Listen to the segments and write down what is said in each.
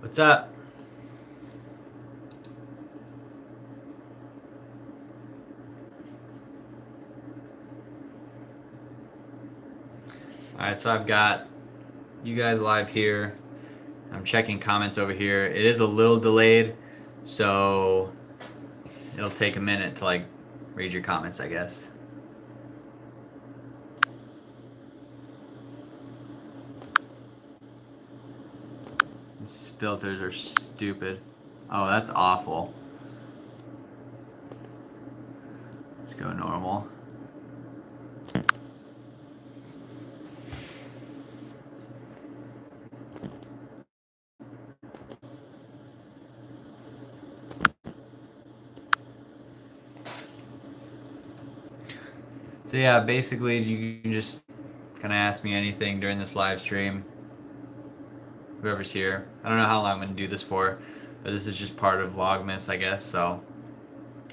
What's up? Alright, so I've got you guys live here. I'm checking comments over here. It is a little delayed, so it'll take a minute to like read your comments, I guess. These filters are stupid. Oh, that's awful. Let's go normal. So yeah, basically you can just kind of ask me anything during this live stream. Whoever's here. I don't know how long I'm going to do this for, but this is just part of vlogmas, I guess. So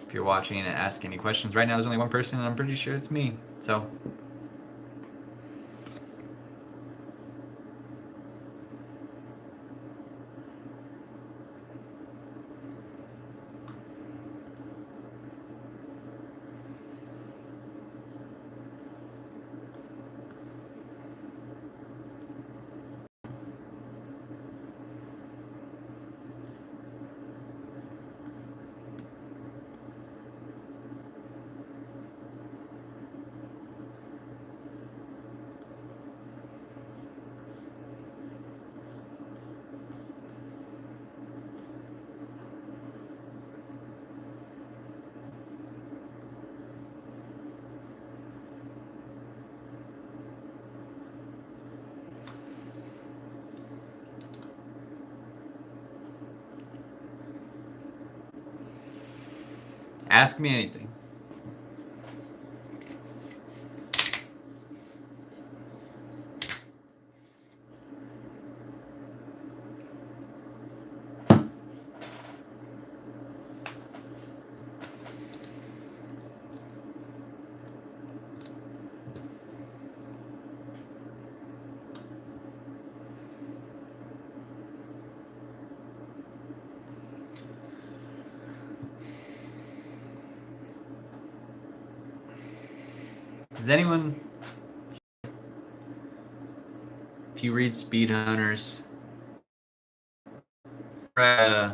if you're watching and ask any questions, right now there's only one person and I'm pretty sure it's me. So ask me anything. Does anyone, if you read Speed Hunters, a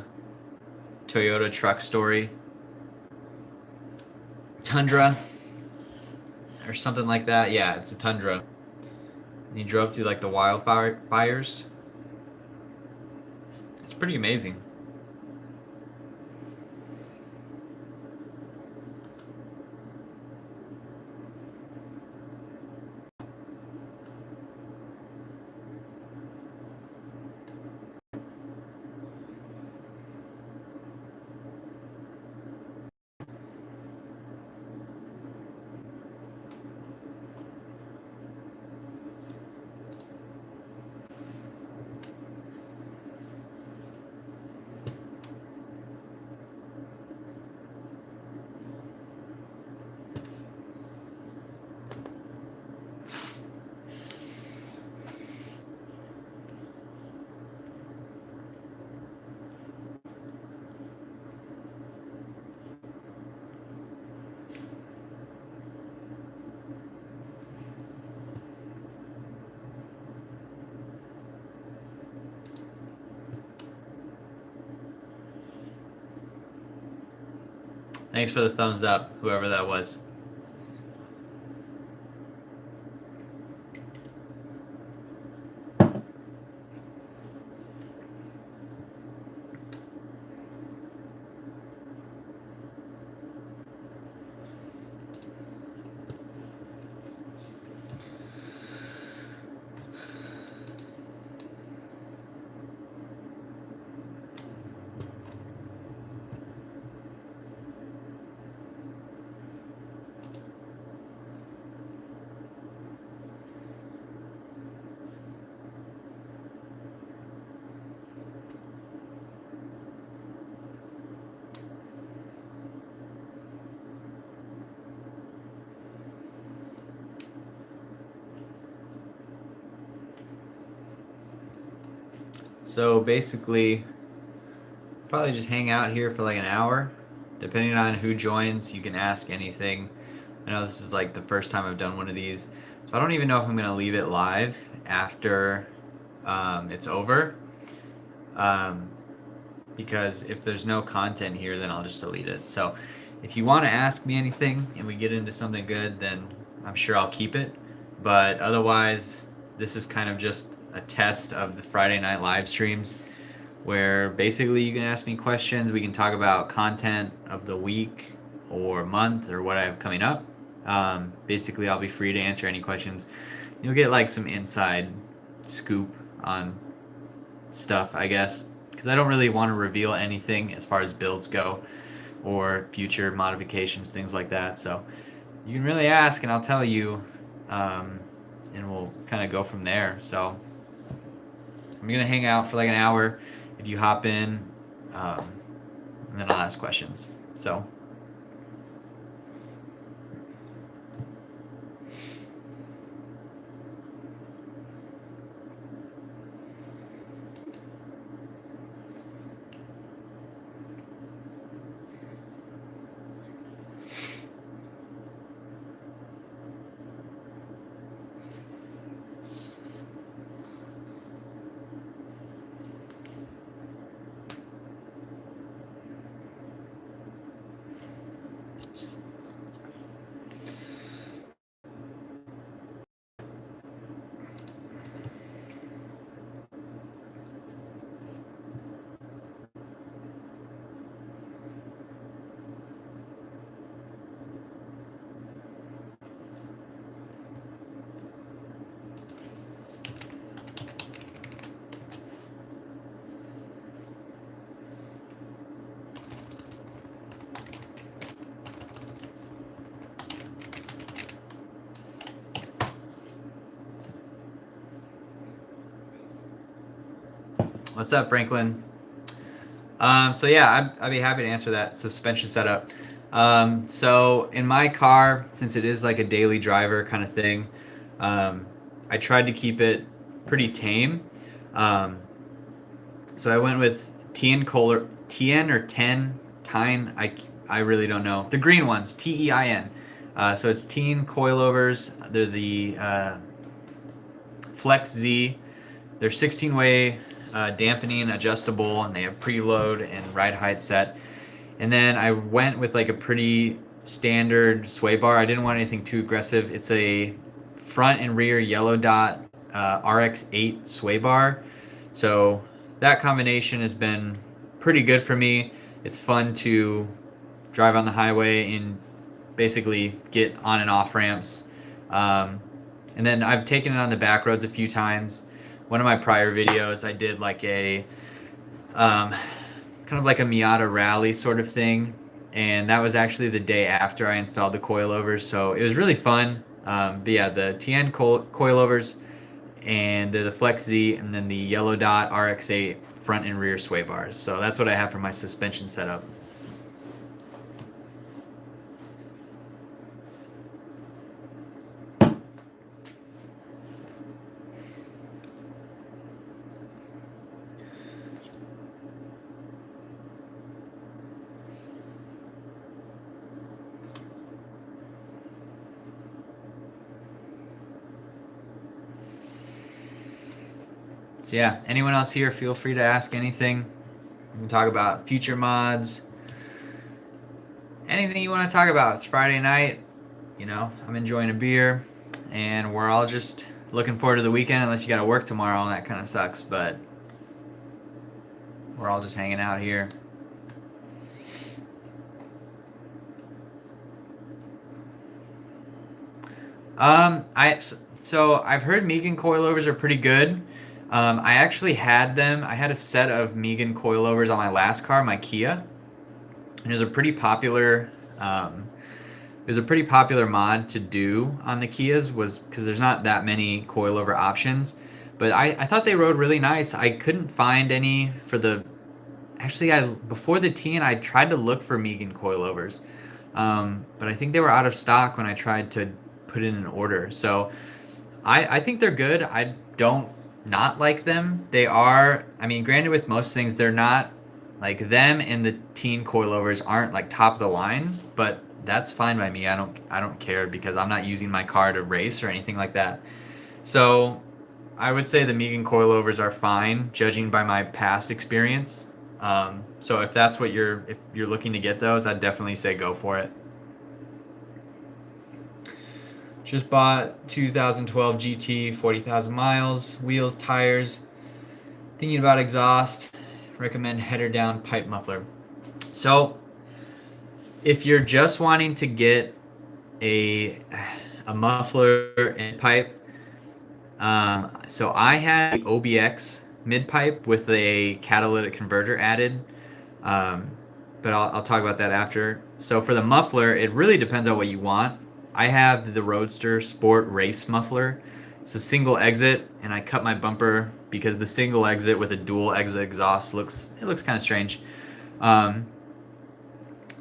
Toyota truck story, Tundra, or something like that? Yeah, it's a Tundra. And he drove through like the wildfires. It's pretty amazing. Thanks for the thumbs up, whoever that was. So basically, probably just hang out here for like an hour. Depending on who joins, you can ask anything. I know this is like the first time I've done one of these, so I don't even know if I'm gonna leave it live after it's over. Um, because if there's no content here, then I'll just delete it. So if you want to ask me anything and we get into something good, then I'm sure I'll keep it. But otherwise, this is kind of just a test of the Friday night live streams where basically you can ask me questions. We can talk about content of the week or month or what I have coming up. Basically, I'll be free to answer any questions. You'll get like some inside scoop on stuff, I guess, because I don't really want to reveal anything as far as builds go or future modifications, things like that. So you can really ask and I'll tell you, and we'll kind of go from there. So I'm going to hang out for like an hour if you hop in, and then I'll ask questions. So what's up, Franklin? So yeah, I'd be happy to answer that suspension setup. So in my car, since it is like a daily driver kind of thing, I tried to keep it pretty tame. So I went with TN or 10 Tine. I really don't know. The green ones, TEIN. So it's teen coilovers. They're the Flex Z. They're 16-way dampening, adjustable, and they have preload and ride height set. And then I went with like a pretty standard sway bar. I didn't want anything too aggressive. It's a front and rear yellow dot RX8 sway bar. So that combination has been pretty good for me. It's fun to drive on the highway and basically get on and off ramps. And then I've taken it on the back roads a few times. One of my prior videos, I did like a kind of like a Miata rally sort of thing, and that was actually the day after I installed the coilovers, so it was really fun. But yeah, the TN coilovers and the Flex Z, and then the yellow dot RX8 front and rear sway bars. So that's what I have for my suspension setup. So yeah, anyone else here, feel free to ask anything. We can talk about future mods. Anything you want to talk about. It's Friday night. You know, I'm enjoying a beer, and we're all just looking forward to the weekend, unless you got to work tomorrow, and that kind of sucks, but we're all just hanging out here. So I've heard Megan coilovers are pretty good. I actually had them. I had a set of Megan coilovers on my last car, my Kia. And it was a pretty popular mod to do on the Kias, was because there's not that many coilover options. But I thought they rode really nice. I couldn't find any for the. Actually, before the TN, I tried to look for Megan coilovers, but I think they were out of stock when I tried to put in an order. So I think they're good. I don't not like them. They are, I mean, granted, with most things, they're not like them, and the teen coilovers aren't like top of the line, but that's fine by me. I don't care because I'm not using my car to race or anything like that. So I would say the Megan coilovers are fine, judging by my past experience. So if that's what if you're looking to get those, I'd definitely say go for it. Just bought 2012 GT, 40,000 miles, wheels, tires. Thinking about exhaust. Recommend header down pipe muffler. So if you're just wanting to get a muffler and pipe, so I had the OBX mid pipe with a catalytic converter added, but I'll talk about that after. So for the muffler, it really depends on what you want. I have the Roadster Sport Race muffler. It's a single exit, and I cut my bumper because the single exit with a dual exit exhaust looks kind of strange.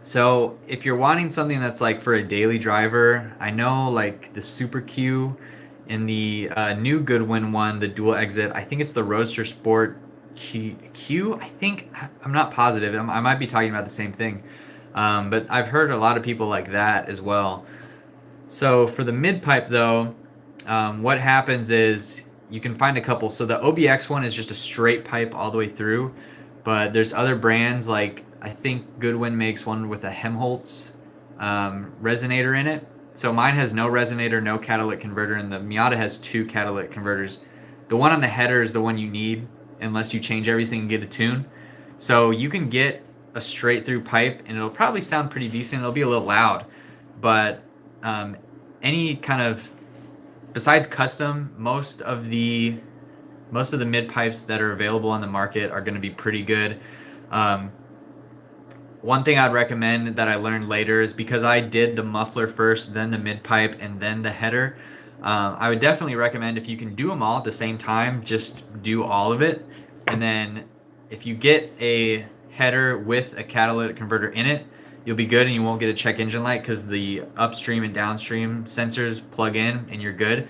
So if you're wanting something that's like for a daily driver, I know like the Super Q and the new Goodwin one, the dual exit, I think it's the Roadster Sport Q. I think, I'm not positive. I might be talking about the same thing. But I've heard a lot of people like that as well. So for the mid pipe though, what happens is you can find a couple. So the OBX one is just a straight pipe all the way through, but there's other brands like I think Goodwin makes one with a Helmholtz resonator in it. So mine has no resonator, no catalytic converter, and the Miata has 2 catalytic converters. The one on the header is the one you need unless you change everything and get a tune. So you can get a straight through pipe and it'll probably sound pretty decent. It'll be a little loud, but any kind of, besides custom, most of the mid pipes that are available on the market are going to be pretty good. One thing I'd recommend that I learned later is because I did the muffler first, then the mid pipe, and then the header. I would definitely recommend, if you can do them all at the same time, just do all of it. And then if you get a header with a catalytic converter in it, you'll be good and you won't get a check engine light because the upstream and downstream sensors plug in and you're good.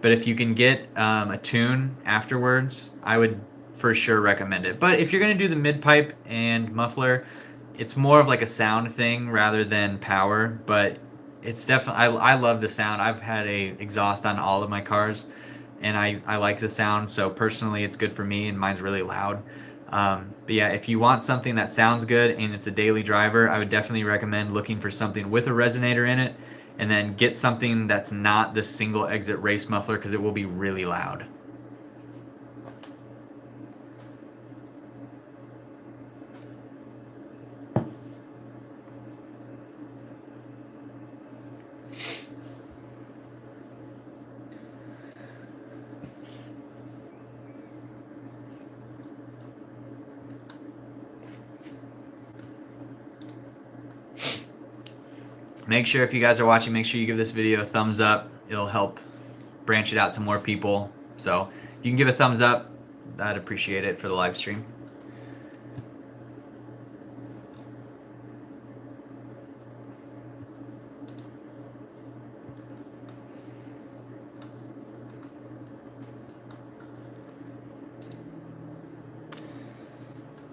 But if you can get a tune afterwards, I would for sure recommend it. But if you're going to do the mid pipe and muffler, it's more of like a sound thing rather than power. But it's definitely, I love the sound. I've had a exhaust on all of my cars and I like the sound. So personally, it's good for me, and mine's really loud. But yeah, if you want something that sounds good and it's a daily driver, I would definitely recommend looking for something with a resonator in it, and then get something that's not the single exit race muffler because it will be really loud. Make sure, if you guys are watching, make sure you give this video a thumbs up. It'll help branch it out to more people. So if you can give a thumbs up, I'd appreciate it for the live stream.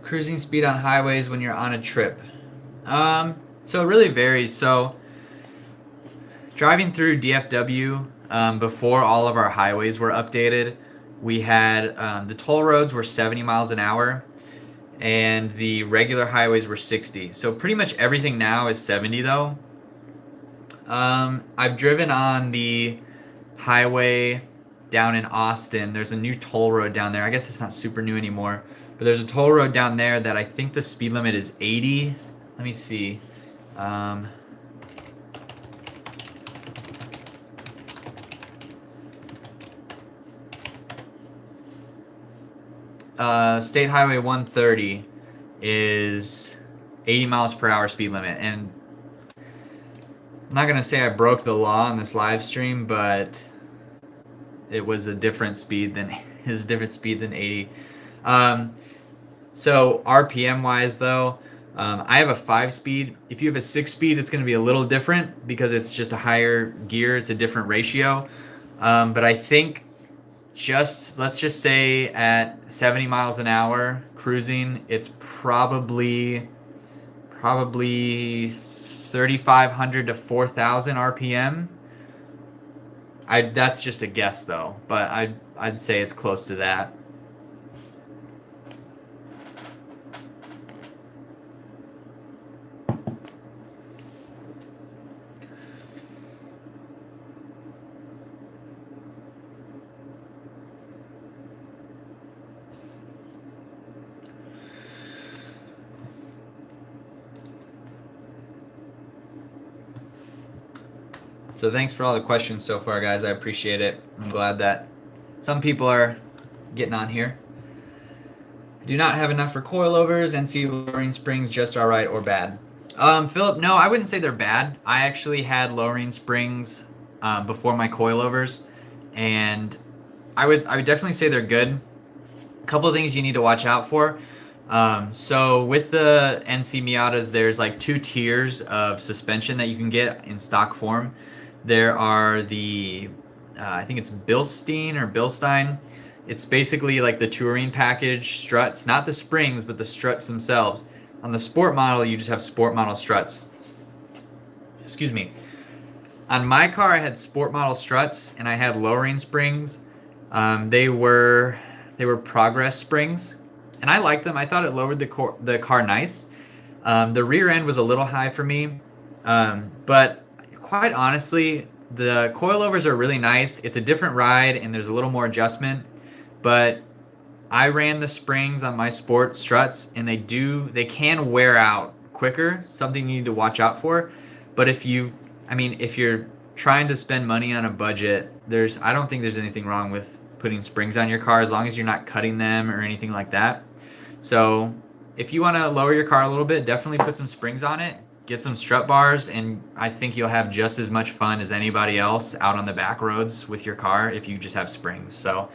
Cruising speed on highways when you're on a trip. So it really varies. So driving through DFW, before all of our highways were updated, we had the toll roads were 70 miles an hour and the regular highways were 60. So pretty much everything now is 70 though. I've driven on the highway down in Austin. There's a new toll road down there. I guess it's not super new anymore, but there's a toll road down there that I think the speed limit is 80. Let me see. State Highway 130 is 80 miles per hour speed limit, and I'm not gonna say I broke the law on this live stream, but it was a different speed than 80. So RPM wise though, I have a 5-speed. If you have a 6-speed, it's going to be a little different because it's just a higher gear. It's a different ratio. But I think let's just say at 70 miles an hour cruising, it's probably 3,500 to 4,000 RPM. That's just a guess though, but I'd say it's close to that. So thanks for all the questions so far, guys. I appreciate it. I'm glad that some people are getting on here. I do not have enough for coilovers and see lowering springs just all right or bad. Philip, no, I wouldn't say they're bad. I actually had lowering springs before my coilovers, and I would definitely say they're good. A couple of things you need to watch out for. So with the NC Miatas, there's like 2 tiers of suspension that you can get in stock form. There are the, I think it's Bilstein. It's basically like the touring package struts, not the springs, but the struts themselves. On the sport model, you just have sport model struts. Excuse me. On my car, I had sport model struts and I had lowering springs. They were progress springs, and I liked them. I thought it lowered the car nice. The rear end was a little high for me, but quite honestly, the coilovers are really nice. It's a different ride, and there's a little more adjustment. But I ran the springs on my sport struts, and they can wear out quicker. Something you need to watch out for. But if you're trying to spend money on a budget, I don't think there's anything wrong with putting springs on your car as long as you're not cutting them or anything like that. So if you want to lower your car a little bit, definitely put some springs on it, get some strut bars, and I think you'll have just as much fun as anybody else out on the back roads with your car if you just have springs. So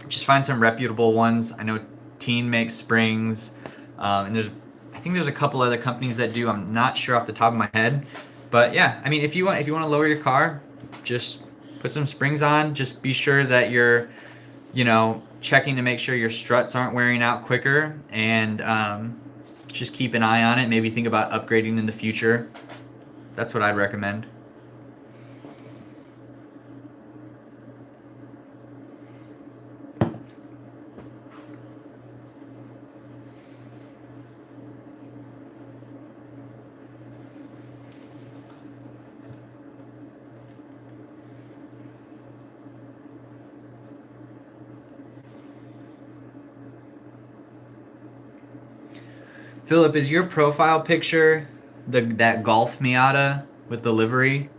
just find some reputable ones. I know Teen makes springs, and I think there's a couple other companies that do. I'm not sure off the top of my head, but yeah, I mean, if you want to lower your car, just put some springs on. Just be sure that you're, checking to make sure your struts aren't wearing out quicker, and just keep an eye on it. Maybe think about upgrading in the future. That's what I'd recommend. Philip, is your profile picture that Golf Miata with the livery?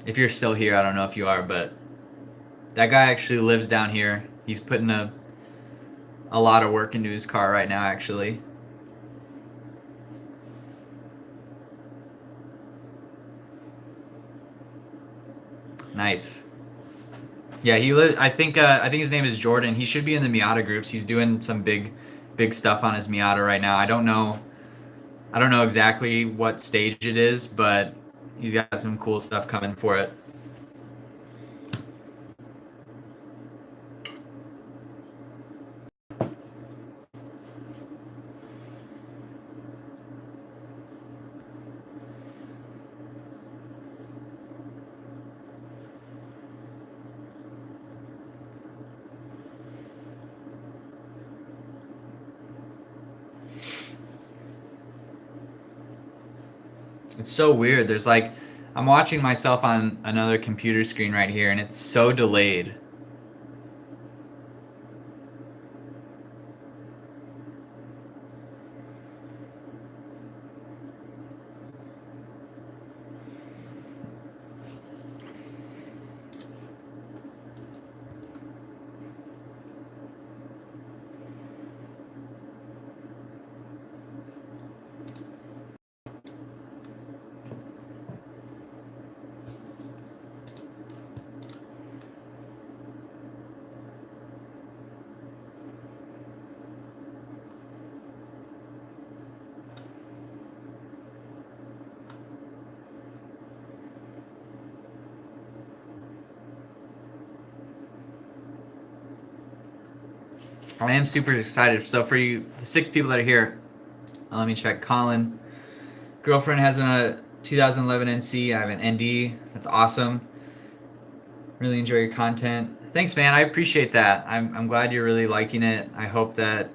If you're still here, I don't know if you are, but that guy actually lives down here. He's putting a lot of work into his car right now, actually. Nice. Yeah, I think his name is Jordan. He should be in the Miata groups. He's doing some big stuff on his Miata right now. I don't know exactly what stage it is, but he's got some cool stuff coming for it. It's so weird. I'm watching myself on another computer screen right here, and it's so delayed. I am super excited. So for you, the 6 people that are here, let me check. Colin, girlfriend has a 2011 NC. I have an ND. That's awesome. Really enjoy your content. Thanks, man. I appreciate that. I'm glad you're really liking it. I hope that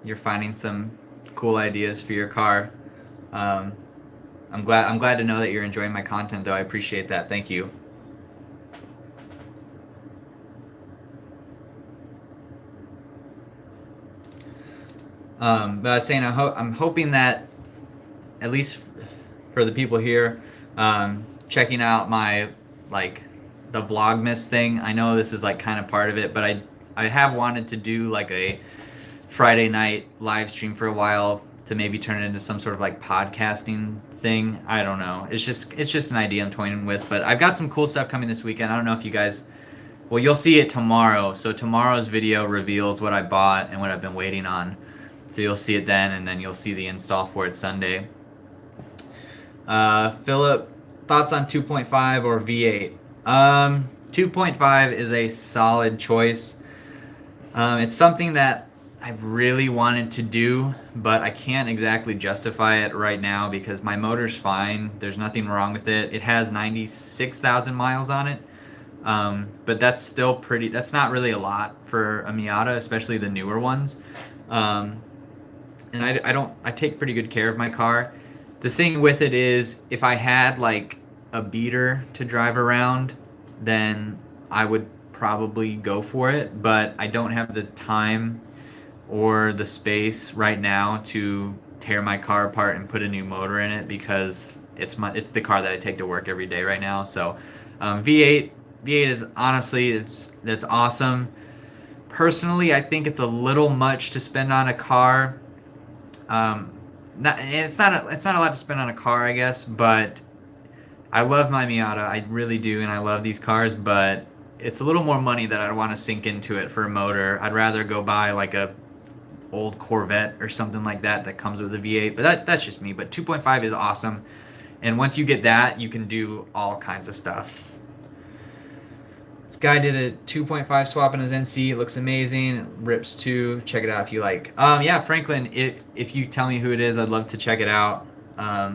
you're finding some cool ideas for your car. I'm glad to know that you're enjoying my content, though. I appreciate that. Thank you. But I was saying I'm hoping that at least for the people here, checking out my the vlogmas thing. I know this is like kind of part of it, but I have wanted to do like a Friday night live stream for a while to maybe turn it into some sort of like podcasting thing. I don't know. It's just an idea I'm toying with, but I've got some cool stuff coming this weekend. I don't know if you guys, well, you'll see it tomorrow. So tomorrow's video reveals what I bought and what I've been waiting on. So you'll see it then, and then you'll see the install for it Sunday. Philip, thoughts on 2.5 or V8? 2.5 is a solid choice. It's something that I've really wanted to do, but I can't exactly justify it right now because my motor's fine. There's nothing wrong with it. It has 96,000 miles on it. But that's still pretty, that's not really a lot for a Miata, especially the newer ones. And I take pretty good care of my car. The thing with it is, if I had like a beater to drive around, then I would probably go for it, but I don't have the time or the space right now to tear my car apart and put a new motor in it because it's the car that I take to work every day right now. So V8 is honestly, that's awesome. Personally, I think it's a little much to spend on a car. It's not a lot to spend on a car, I guess, but I love my Miata, I really do, and I love these cars, but it's a little more money that I'd want to sink into it for a motor. I'd rather go buy like a old Corvette or something like that comes with a V8, but that's just me. But 2.5 is awesome, and once you get that, you can do all kinds of stuff. This guy did a 2.5 swap in his NC. It looks amazing. It rips too. Check it out if you like. Yeah, Franklin, if you tell me who it is, I'd love to check it out. I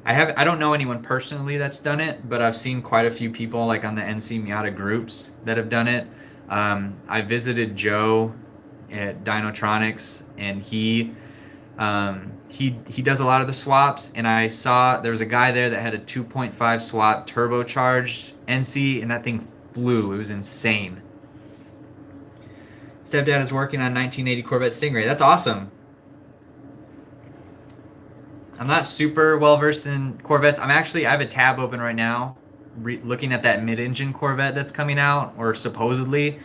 don't know anyone personally that's done it, but I've seen quite a few people like on the NC Miata groups that have done it. I visited Joe at Dynotronics, and he does a lot of the swaps, and I saw there was a guy there that had a 2.5 swap turbocharged NC, and that thing flew. It was insane. Stepdad is working on 1980 Corvette Stingray. That's awesome. I'm not super well versed in Corvettes. I have a tab open right now looking at that mid-engine Corvette that's coming out, or supposedly.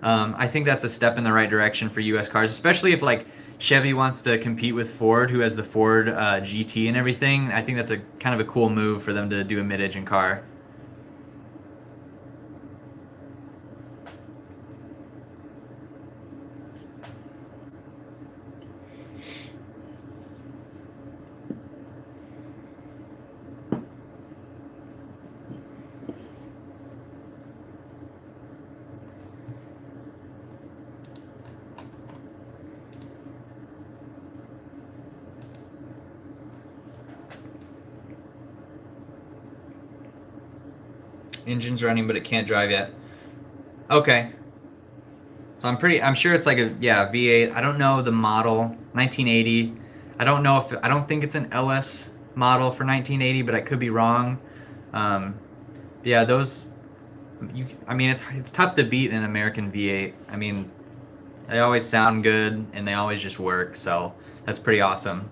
I think that's a step in the right direction for US cars, especially if like Chevy wants to compete with Ford, who has the Ford GT and everything. I think that's a kind of a cool move for them to do a mid-engine car. Engine's running, but it can't drive yet. Okay. So I'm sure it's like a V8. I don't know the model, 1980. I don't think it's an LS model for 1980, but I could be wrong. Yeah, those. It's tough to beat an American V8. I mean, they always sound good and they always just work. So that's pretty awesome.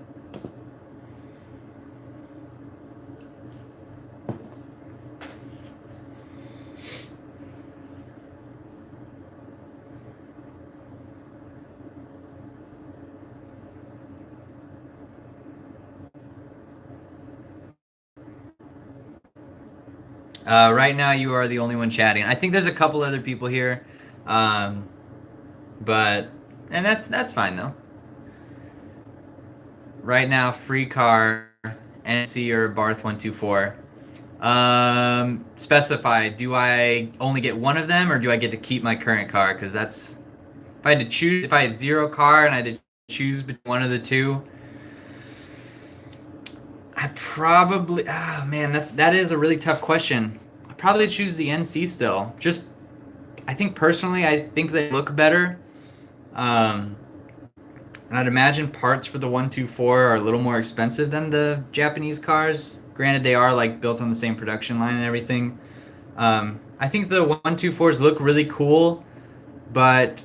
Right now, you are the only one chatting. I think there's a couple other people here, and that's fine though. Right now, free car, NC or Barth 124. Specify, do I only get one of them or do I get to keep my current car? Because that's, if I had to choose, if I had 0 car and I had to choose between one of the two, I probably, oh man, that is a really tough question. I'd probably choose the NC still. Just, I think personally, I think they look better. And I'd imagine parts for the 124 are a little more expensive than the Japanese cars. Granted, they are like built on the same production line and everything. I think the 124s look really cool, but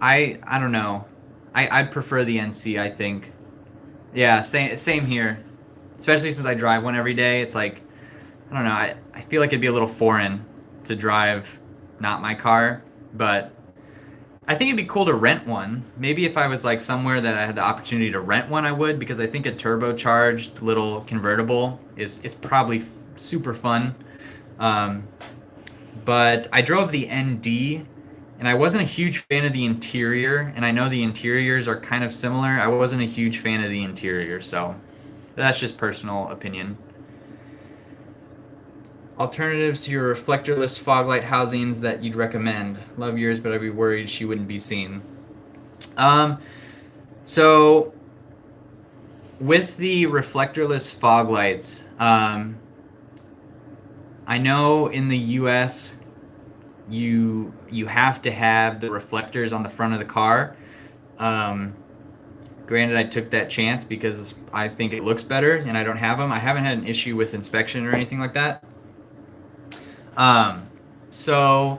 I don't know. I'd prefer the NC, I think. Yeah, same here. Especially since I drive one every day, it's like, I don't know, I feel like it'd be a little foreign to drive not my car, but I think it'd be cool to rent one. Maybe if I was like somewhere that I had the opportunity to rent one, I would, because I think a turbocharged little convertible is probably super fun. But I drove the ND, and I wasn't a huge fan of the interior, and I know the interiors are kind of similar. I wasn't a huge fan of the interior, so that's just personal opinion. Alternatives to your reflectorless fog light housings that you'd recommend. Love yours, but I'd be worried she wouldn't be seen. So with the reflectorless fog lights, I know in the US you have to have the reflectors on the front of the car. Granted, I took that chance because I think it looks better and I don't have them. I haven't had an issue with inspection or anything like that. So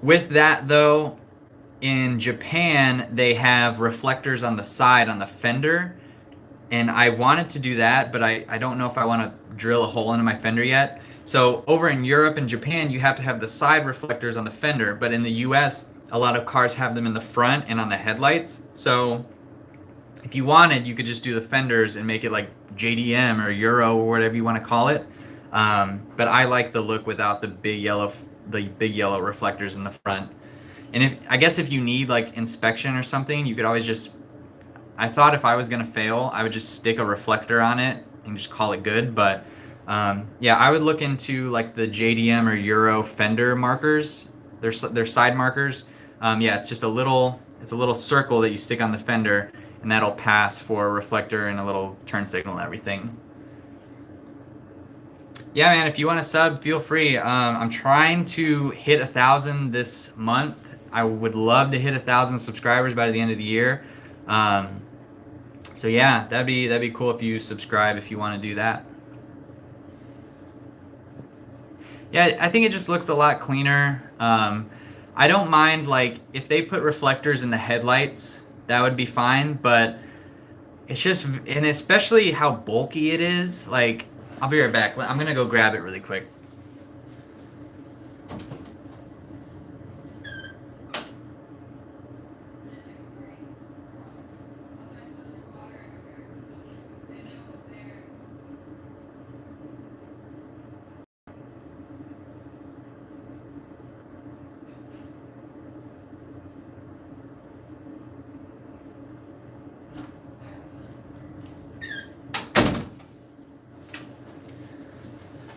with that though, in Japan, they have reflectors on the side on the fender, and I wanted to do that, but I don't know if I want to drill a hole into my fender yet. So over in Europe and Japan, you have to have the side reflectors on the fender, but in the US, a lot of cars have them in the front and on the headlights. So if you wanted, you could just do the fenders and make it like JDM or Euro or whatever you want to call it. But I like the look without the big yellow reflectors in the front. And I guess if you need like inspection or something, you could always just, I thought if I was gonna fail, I would just stick a reflector on it and just call it good. But yeah, I would look into like the JDM or Euro fender markers. They're side markers. Yeah, it's just a little circle that you stick on the fender, and that'll pass for a reflector and a little turn signal and everything. Yeah, man, if you want to sub, feel free. I'm trying to hit 1,000 this month. I would love to hit 1,000 subscribers by the end of the year. So yeah, that'd be cool if you subscribe if you want to do that. Yeah, I think it just looks a lot cleaner. I don't mind like if they put reflectors in the headlights, that would be fine, but it's just, and especially how bulky it is, like, I'll be right back. I'm gonna go grab it really quick.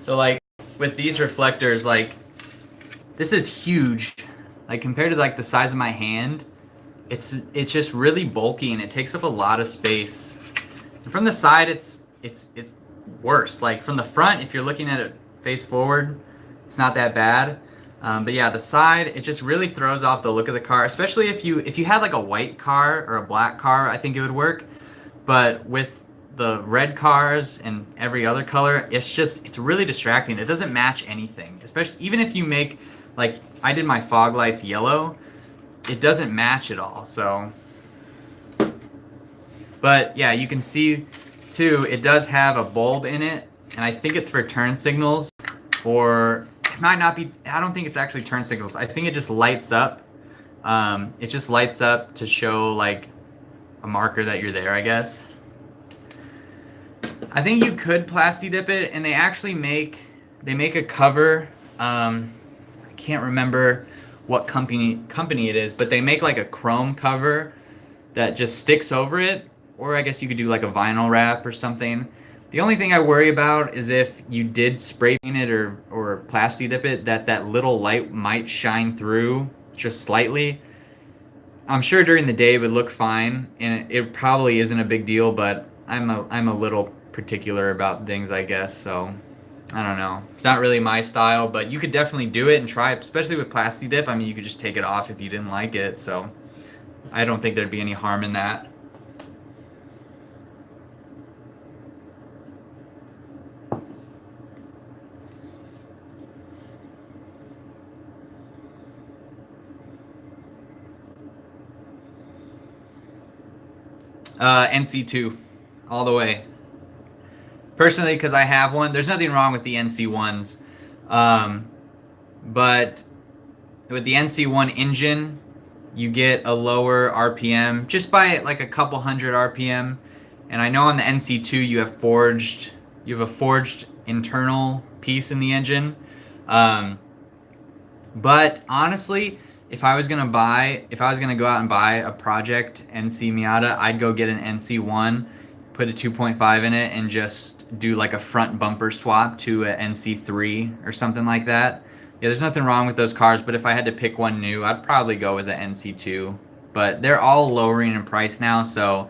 So like with these reflectors, like this is huge. Like compared to like the size of my hand, it's just really bulky and it takes up a lot of space. And from the side, it's worse. Like from the front, if you're looking at it face forward, it's not that bad. But yeah, the side, it just really throws off the look of the car, especially if you had like a white car or a black car, I think it would work. But with the red cars and every other color, it's really distracting. It doesn't match anything, especially even if you make, like I did my fog lights yellow, it doesn't match at all. So, but yeah, you can see too, it does have a bulb in it, and I think it's for turn signals, or it might not be. I don't think it's actually turn signals. I think it just lights up. It just lights up to show like a marker that you're there, I guess. I think you could plasti dip it, and they actually make a cover. I can't remember what company it is, but they make like a chrome cover that just sticks over it, or I guess you could do like a vinyl wrap or something. The only thing I worry about is if you did spray paint it or plasti dip it, that little light might shine through just slightly. I'm sure during the day it would look fine, and it probably isn't a big deal, but I'm a little particular about things, I guess, so I don't know. It's not really my style, but you could definitely do it and try it, especially with plasti dip. I mean, you could just take it off if you didn't like it, so I don't think there'd be any harm in that. NC2, all the way. Personally, because I have one. There's nothing wrong with the NC1s, but with the NC1 engine, you get a lower RPM just by like a couple hundred RPM. And I know on the NC2 you have a forged internal piece in the engine. But honestly, if I was gonna go out and buy a project NC Miata, I'd go get an NC1, put a 2.5 in it, and just do like a front bumper swap to a NC3 or something like that. Yeah, there's nothing wrong with those cars, but if I had to pick one new, I'd probably go with an NC2. But they're all lowering in price now, so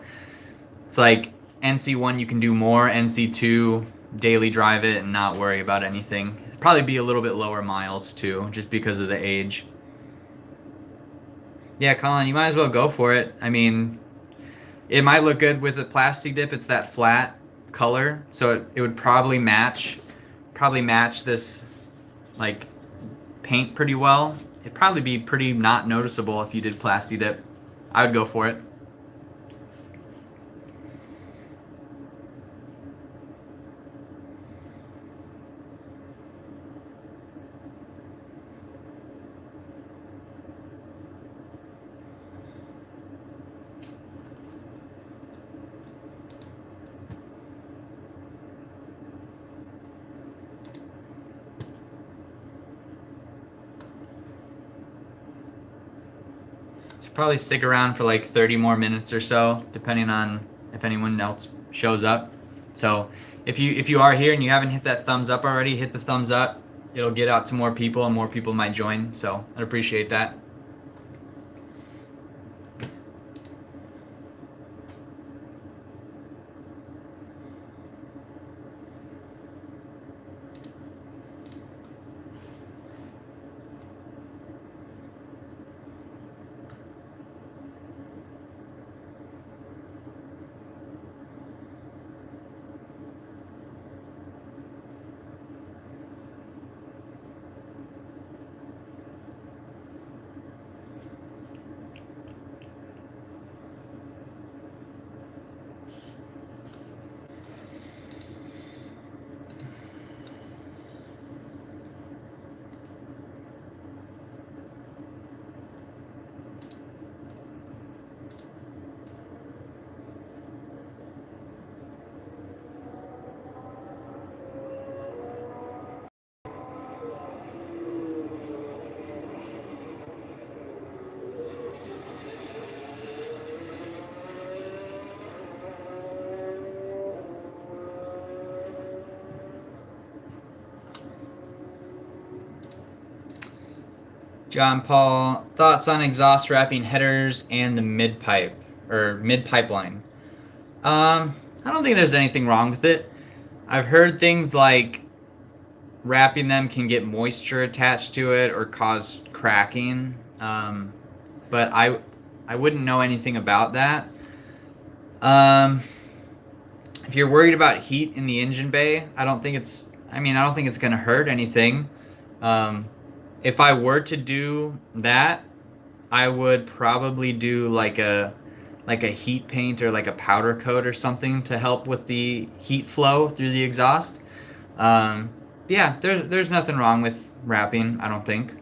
it's like NC1 you can do more, NC2 daily drive it and not worry about anything. Probably be a little bit lower miles too, just because of the age. Yeah, Colin, you might as well go for it. I mean, it might look good with a plastic dip. It's that flat color, so it would probably match this like paint pretty well. It'd probably be pretty not noticeable if you did plasti dip. I would go for it. Probably stick around for like 30 more minutes or so, depending on if anyone else shows up. So if you are here and you haven't hit that thumbs up already, hit the thumbs up. It'll get out to more people and more people might join, so I'd appreciate that. John Paul, thoughts on exhaust wrapping headers and the mid pipe or mid pipeline? I don't think there's anything wrong with it. I've heard things like wrapping them can get moisture attached to it or cause cracking, but I wouldn't know anything about that. If you're worried about heat in the engine bay, I don't think it's gonna hurt anything. If I were to do that, I would probably do like a heat paint or like a powder coat or something to help with the heat flow through the exhaust. Yeah, there's nothing wrong with wrapping, I don't think.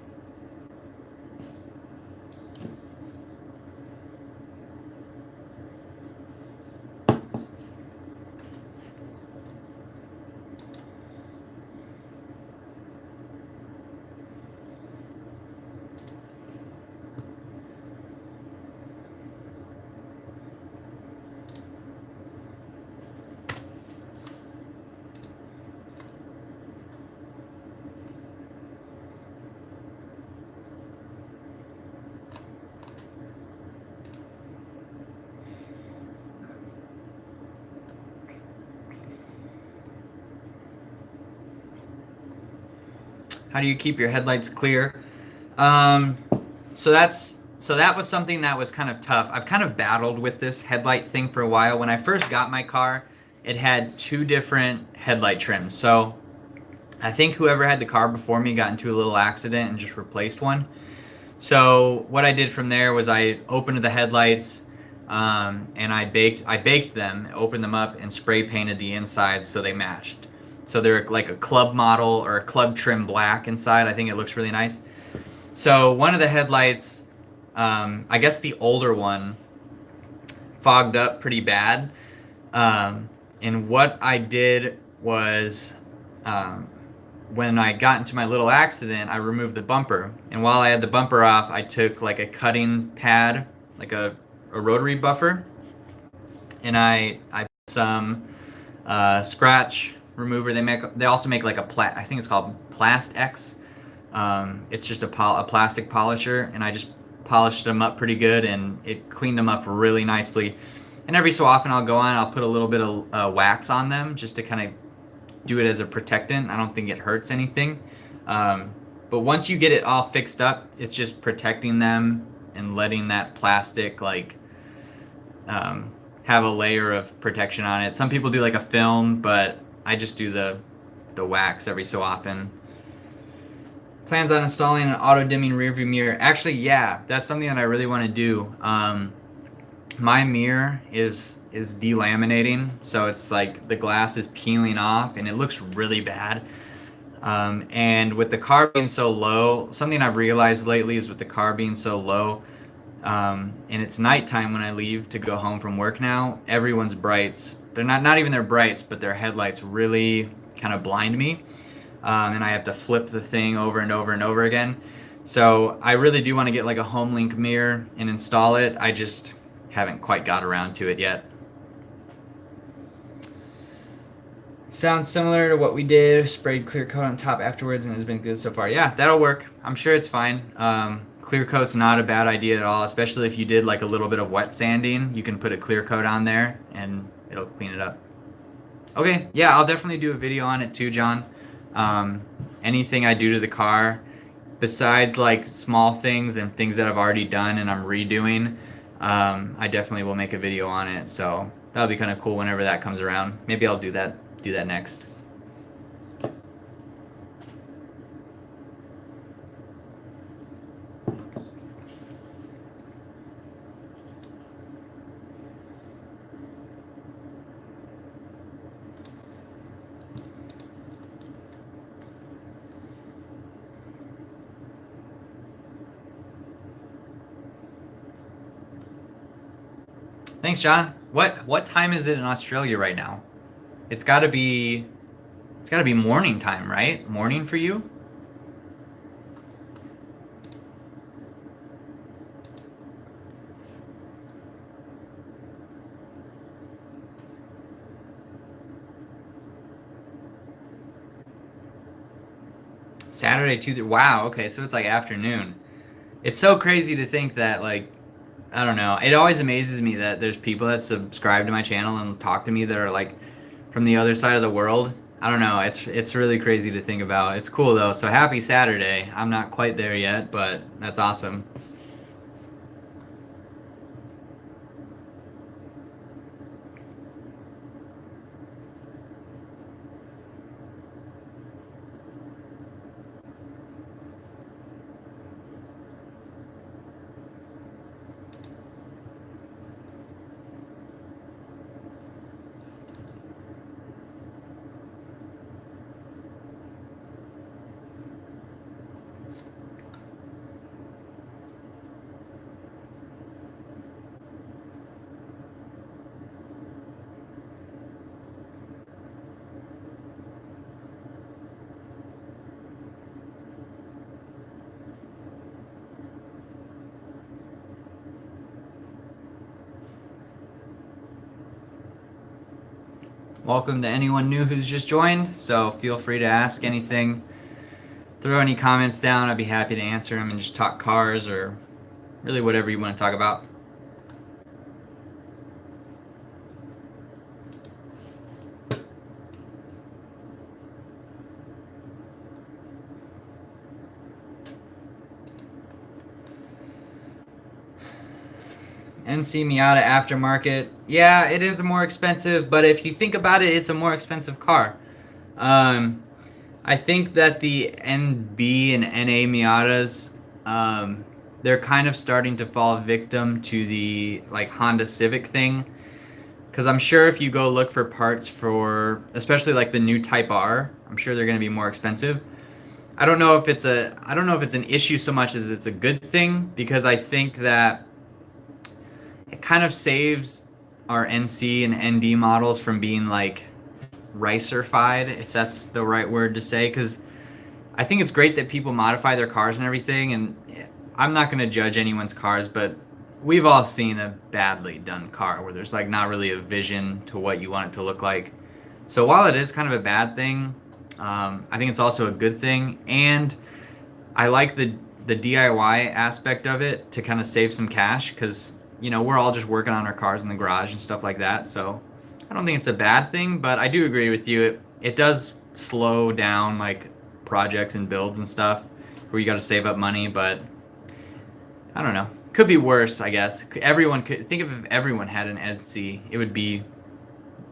How do you keep your headlights clear? Um, so that was something that was kind of tough. I've kind of battled with this headlight thing for a while. When I first got my car, it had 2 different headlight trims. So I think whoever had the car before me got into a little accident and just replaced one. So what I did from there was I opened the headlights, and I baked them, opened them up, and spray painted the inside so they matched. So they're like a club model or a club trim black inside. I think it looks really nice. So one of the headlights, I guess the older one, fogged up pretty bad. And what I did was, um, when I got into my little accident, I removed the bumper. And while I had the bumper off, I took like a cutting pad, like a rotary buffer, and I put some scratch remover. They also make like I think it's called Plast X. It's just a plastic polisher, and I just polished them up pretty good, and it cleaned them up really nicely. And every so often I'll go on, I'll put a little bit of wax on them just to kind of do it as a protectant. I don't think it hurts anything. But once you get it all fixed up, it's just protecting them and letting that plastic like have a layer of protection on it. Some people do like a film, but I just do the wax every so often. Plans on installing an auto dimming rearview mirror. Actually, yeah, that's something that I really want to do. My mirror is delaminating, so it's like the glass is peeling off and it looks really bad. And with the car being so low, something I've realized lately is with the car being so low, and it's nighttime when I leave to go home from work now, everyone's brights, they're not even their brights, but their headlights really kind of blind me. And I have to flip the thing over and over and over again. So I really do want to get like a home link mirror and install it. I just haven't quite got around to it yet. Sounds similar to what we did. Sprayed clear coat on top afterwards and it's been good so far. Yeah, that'll work. I'm sure it's fine. Clear coat's not a bad idea at all, especially if you did like a little bit of wet sanding. You can put a clear coat on there and it'll clean it up. Okay, yeah, I'll definitely do a video on it too, John. Anything I do to the car, besides like small things and things that I've already done and I'm redoing, I definitely will make a video on it. So that'll be kind of cool whenever that comes around. Maybe I'll do that next. Thanks, John. What time is it in Australia right now? It's got to be morning time, right? Morning for you? Saturday, Tuesday. Wow, okay, so it's like afternoon. It's so crazy to think that, like, I don't know. It always amazes me that there's people that subscribe to my channel and talk to me that are like from the other side of the world. I don't know. It's really crazy to think about. It's cool though. So happy Saturday. I'm not quite there yet, but that's awesome. Welcome to anyone new who's just joined. So feel free to ask anything. Throw any comments down. I'd be happy to answer them and just talk cars or really whatever you want to talk about. NC Miata aftermarket. Yeah, it is more expensive, but if you think about it, it's a more expensive car. I think that the NB and NA Miatas, they're kind of starting to fall victim to the like Honda Civic thing. Because I'm sure if you go look for parts for, especially like the new Type R, I'm sure they're going to be more expensive. I don't know if it's an issue so much as it's a good thing, because I think that it kind of saves our NC and ND models from being like ricer-fied, if that's the right word to say, because I think it's great that people modify their cars and everything, and I'm not going to judge anyone's cars, but we've all seen a badly done car where there's like not really a vision to what you want it to look like. So while it is kind of a bad thing, I think it's also a good thing, and I like the DIY aspect of it to kind of save some cash, because we're all just working on our cars in the garage and stuff like that. So I don't think it's a bad thing, but I do agree with you. It does slow down like projects and builds and stuff where you got to save up money, but I don't know. Could be worse, I guess. Everyone could think of if everyone had an SC, it'd be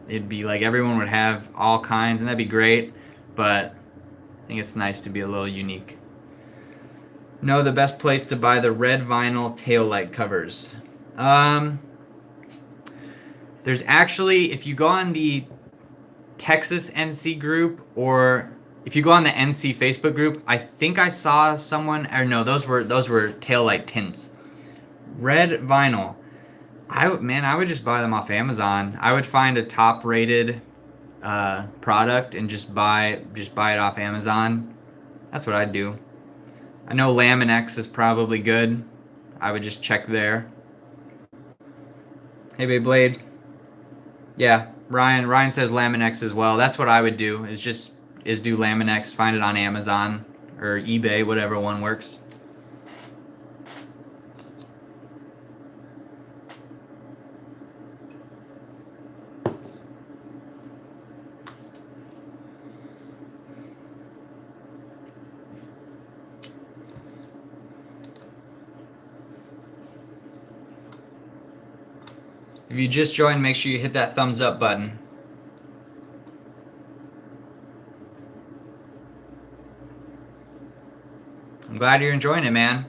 like everyone would have all kinds, and that'd be great. But I think it's nice to be a little unique. No, the best place to buy the red vinyl taillight covers. There's actually, if you go on the Texas NC group, or if you go on the NC Facebook group, I think I saw someone, or no, those were taillight tints. Red vinyl. I would just buy them off Amazon. I would find a top-rated product and just buy it off Amazon. That's what I'd do. I know Laminex is probably good. I would just check there. Hey, Babe Blade. Yeah, Ryan says Laminex as well. That's what I would do. Is do Laminex. Find it on Amazon or eBay, whatever one works. If you just joined, make sure you hit that thumbs up button. I'm glad you're enjoying it, man.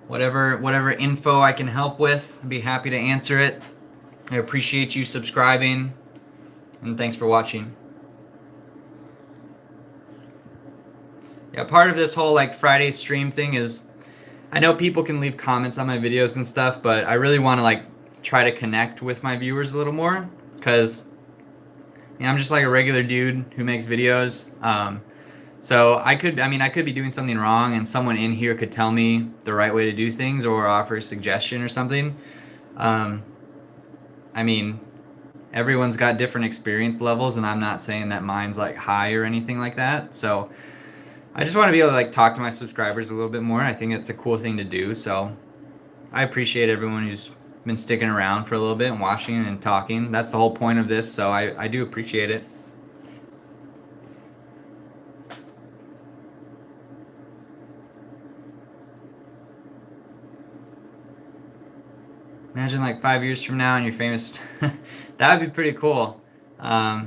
Whatever info I can help with, I'd be happy to answer it. I appreciate you subscribing, and thanks for watching. Yeah, part of this whole like Friday stream thing is, I know people can leave comments on my videos and stuff, but I really want to like try to connect with my viewers a little more, because I'm just like a regular dude who makes videos. So I could be doing something wrong, and someone in here could tell me the right way to do things or offer a suggestion or something. Everyone's got different experience levels, and I'm not saying that mine's like high or anything like that. So I just want to be able to like talk to my subscribers a little bit more. I think it's a cool thing to do. So I appreciate everyone who's been sticking around for a little bit and watching and talking. That's the whole point of this, so I do appreciate it. Imagine like 5 years from now and you're famous. That would be pretty cool. I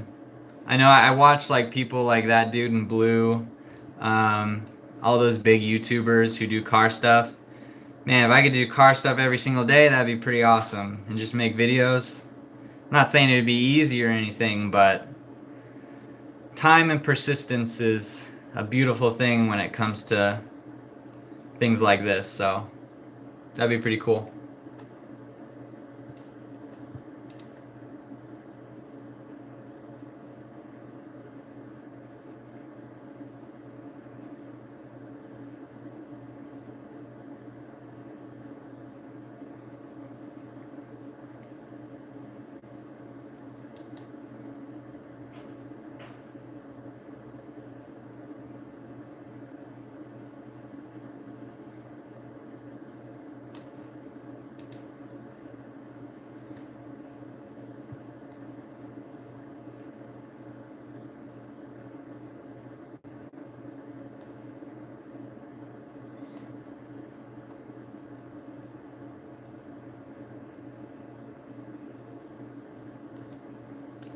know I watch like people like that dude in blue, all those big YouTubers who do car stuff. Man, if I could do car stuff every single day, that'd be pretty awesome. And just make videos. I'm not saying it would be easy or anything, but time and persistence is a beautiful thing when it comes to things like this. So that'd be pretty cool.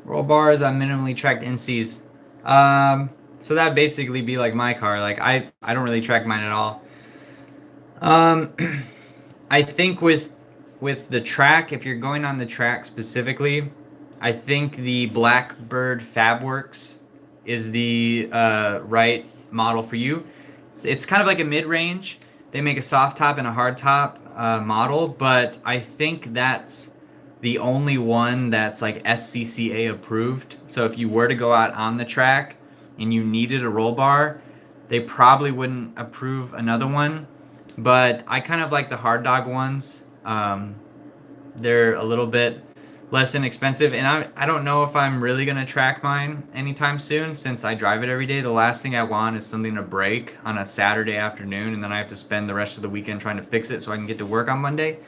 Roll bars on minimally tracked NCs. So that'd basically be like my car. Like I don't really track mine at all. I think with the track, if you're going on the track specifically, I think the Blackbird Fabworks is the right model for you. It's kind of like a mid-range. They make a soft top and a hard top model, but I think that's the only one that's like SCCA approved. So if you were to go out on the track and you needed a roll bar, they probably wouldn't approve another one. But I kind of like the hard dog ones. They're a little bit less inexpensive, and I don't know if I'm really gonna track mine anytime soon since I drive it every day. The last thing I want is something to break on a Saturday afternoon, and then I have to spend the rest of the weekend trying to fix it so I can get to work on Monday.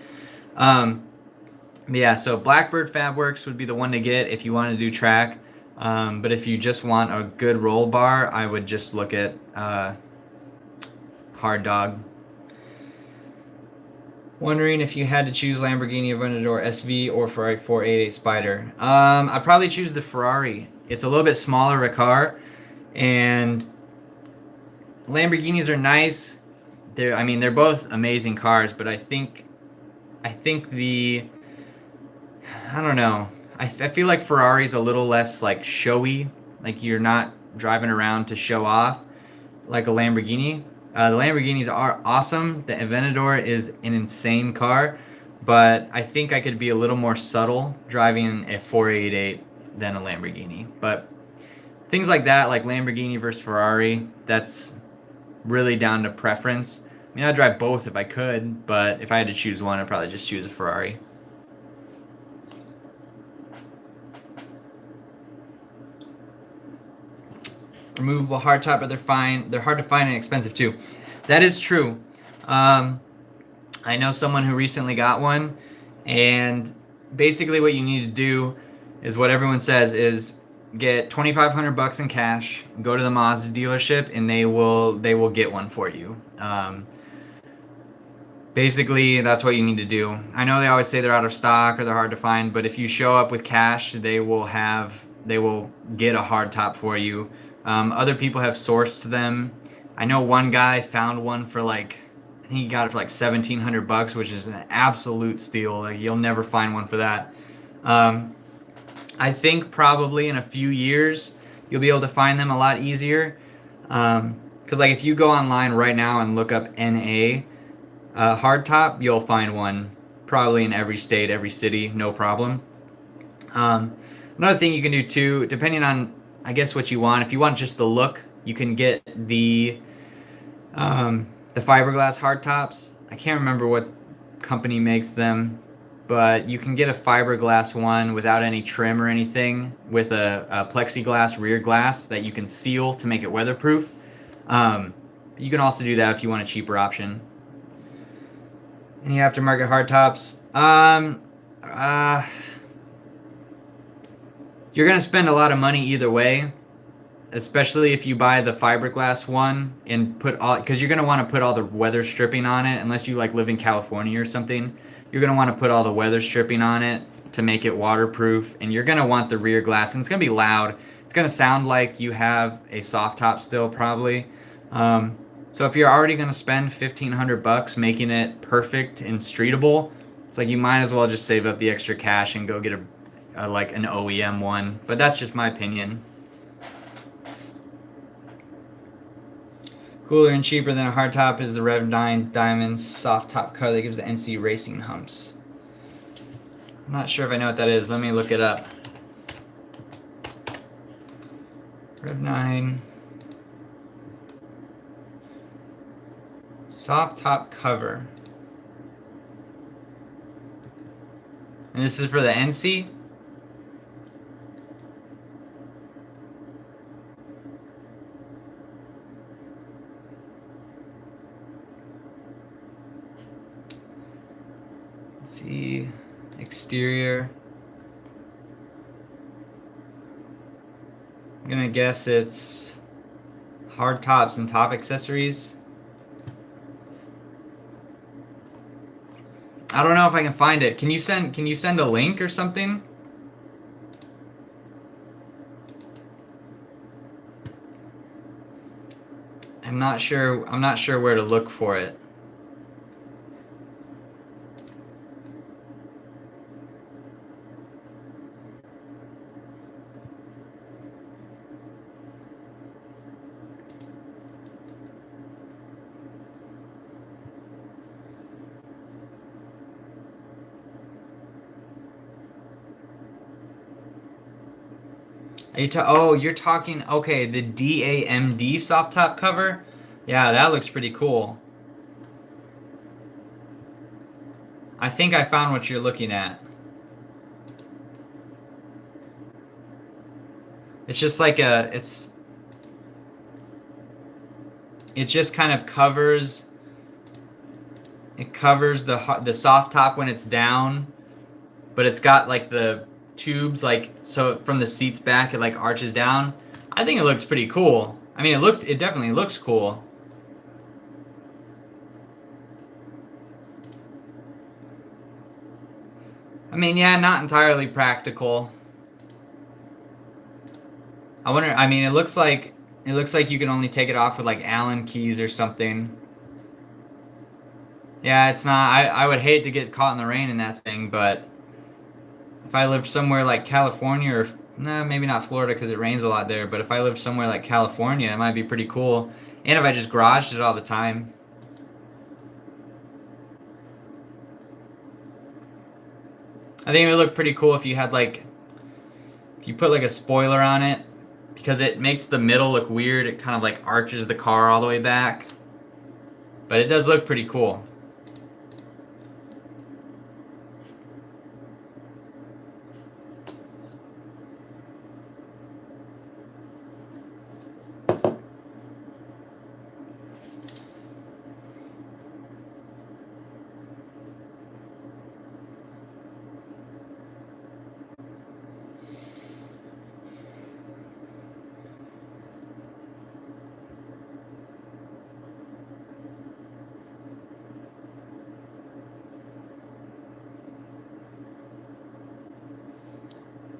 Yeah, so Blackbird Fabworks would be the one to get if you want to do track. But if you just want a good roll bar, I would just look at Hard Dog. Wondering if you had to choose Lamborghini Aventador SV or Ferrari 488 Spider. I'd probably choose the Ferrari. It's a little bit smaller of a car, and Lamborghinis are nice. They're both amazing cars, but I think I don't know. I feel like Ferrari's a little less like showy. Like you're not driving around to show off like a Lamborghini. The Lamborghinis are awesome. The Aventador is an insane car, but I think I could be a little more subtle driving a 488 than a Lamborghini. But things like that, like Lamborghini versus Ferrari, that's really down to preference. I mean, I'd drive both if I could, but if I had to choose one, I'd probably just choose a Ferrari. Removable hardtop, but they're fine. They're hard to find and expensive too. That is true. I know someone who recently got one, and basically what you need to do is what everyone says is get $2,500 in cash, go to the Mazda dealership, and they will get one for you. Basically, that's what you need to do. I know they always say they're out of stock or they're hard to find, but if you show up with cash, they will get a hardtop for you. Other people have sourced them. I know one guy found one for I think he got it for like $1,700, which is an absolute steal. Like you'll never find one for that. I think probably in a few years you'll be able to find them a lot easier. Because like if you go online right now and look up NA hardtop, you'll find one probably in every state, every city, no problem. Another thing you can do too, depending on I guess what you want. If you want just the look, you can get the fiberglass hardtops. I can't remember what company makes them, but you can get a fiberglass one without any trim or anything with a plexiglass rear glass that you can seal to make it weatherproof. You can also do that if you want a cheaper option. Any aftermarket hardtops? You're going to spend a lot of money either way, especially if you buy the fiberglass one and because you're going to want to put all the weather stripping on it, unless you like live in California or something. You're going to want to put all the weather stripping on it to make it waterproof, and you're going to want the rear glass, and it's going to be loud. It's going to sound like you have a soft top still probably. So if you're already going to spend $1,500 making it perfect and streetable, it's like you might as well just save up the extra cash and go get like an OEM one, but that's just my opinion. Cooler and cheaper than a hardtop is the Rev 9 Diamond soft top color that gives the NC racing humps. I'm not sure if I know what that is. Let me look it up. Rev 9 soft top cover. And this is for the NC. See, exterior. I'm gonna guess it's hard tops and top accessories. I don't know if I can find it. Can you send a link or something? I'm not sure where to look for it. Oh, you're talking, okay, the DAMD soft top cover? Yeah, that looks pretty cool. I think I found what you're looking at. It's just like it just kind of covers the soft top when it's down, but it's got like the tubes, like, so from the seats back it like arches down. I think it looks pretty cool. I mean, it definitely looks cool. I mean, yeah, not entirely practical. I wonder, I mean, it looks like you can only take it off with like Allen keys or something. Yeah, it's not, I would hate to get caught in the rain in that thing, but if I lived somewhere like California, or nah, maybe not Florida because it rains a lot there, but if I lived somewhere like California, it might be pretty cool. And if I just garaged it all the time. I think it would look pretty cool if you had like, if you put like a spoiler on it, because it makes the middle look weird. It kind of like arches the car all the way back. But it does look pretty cool.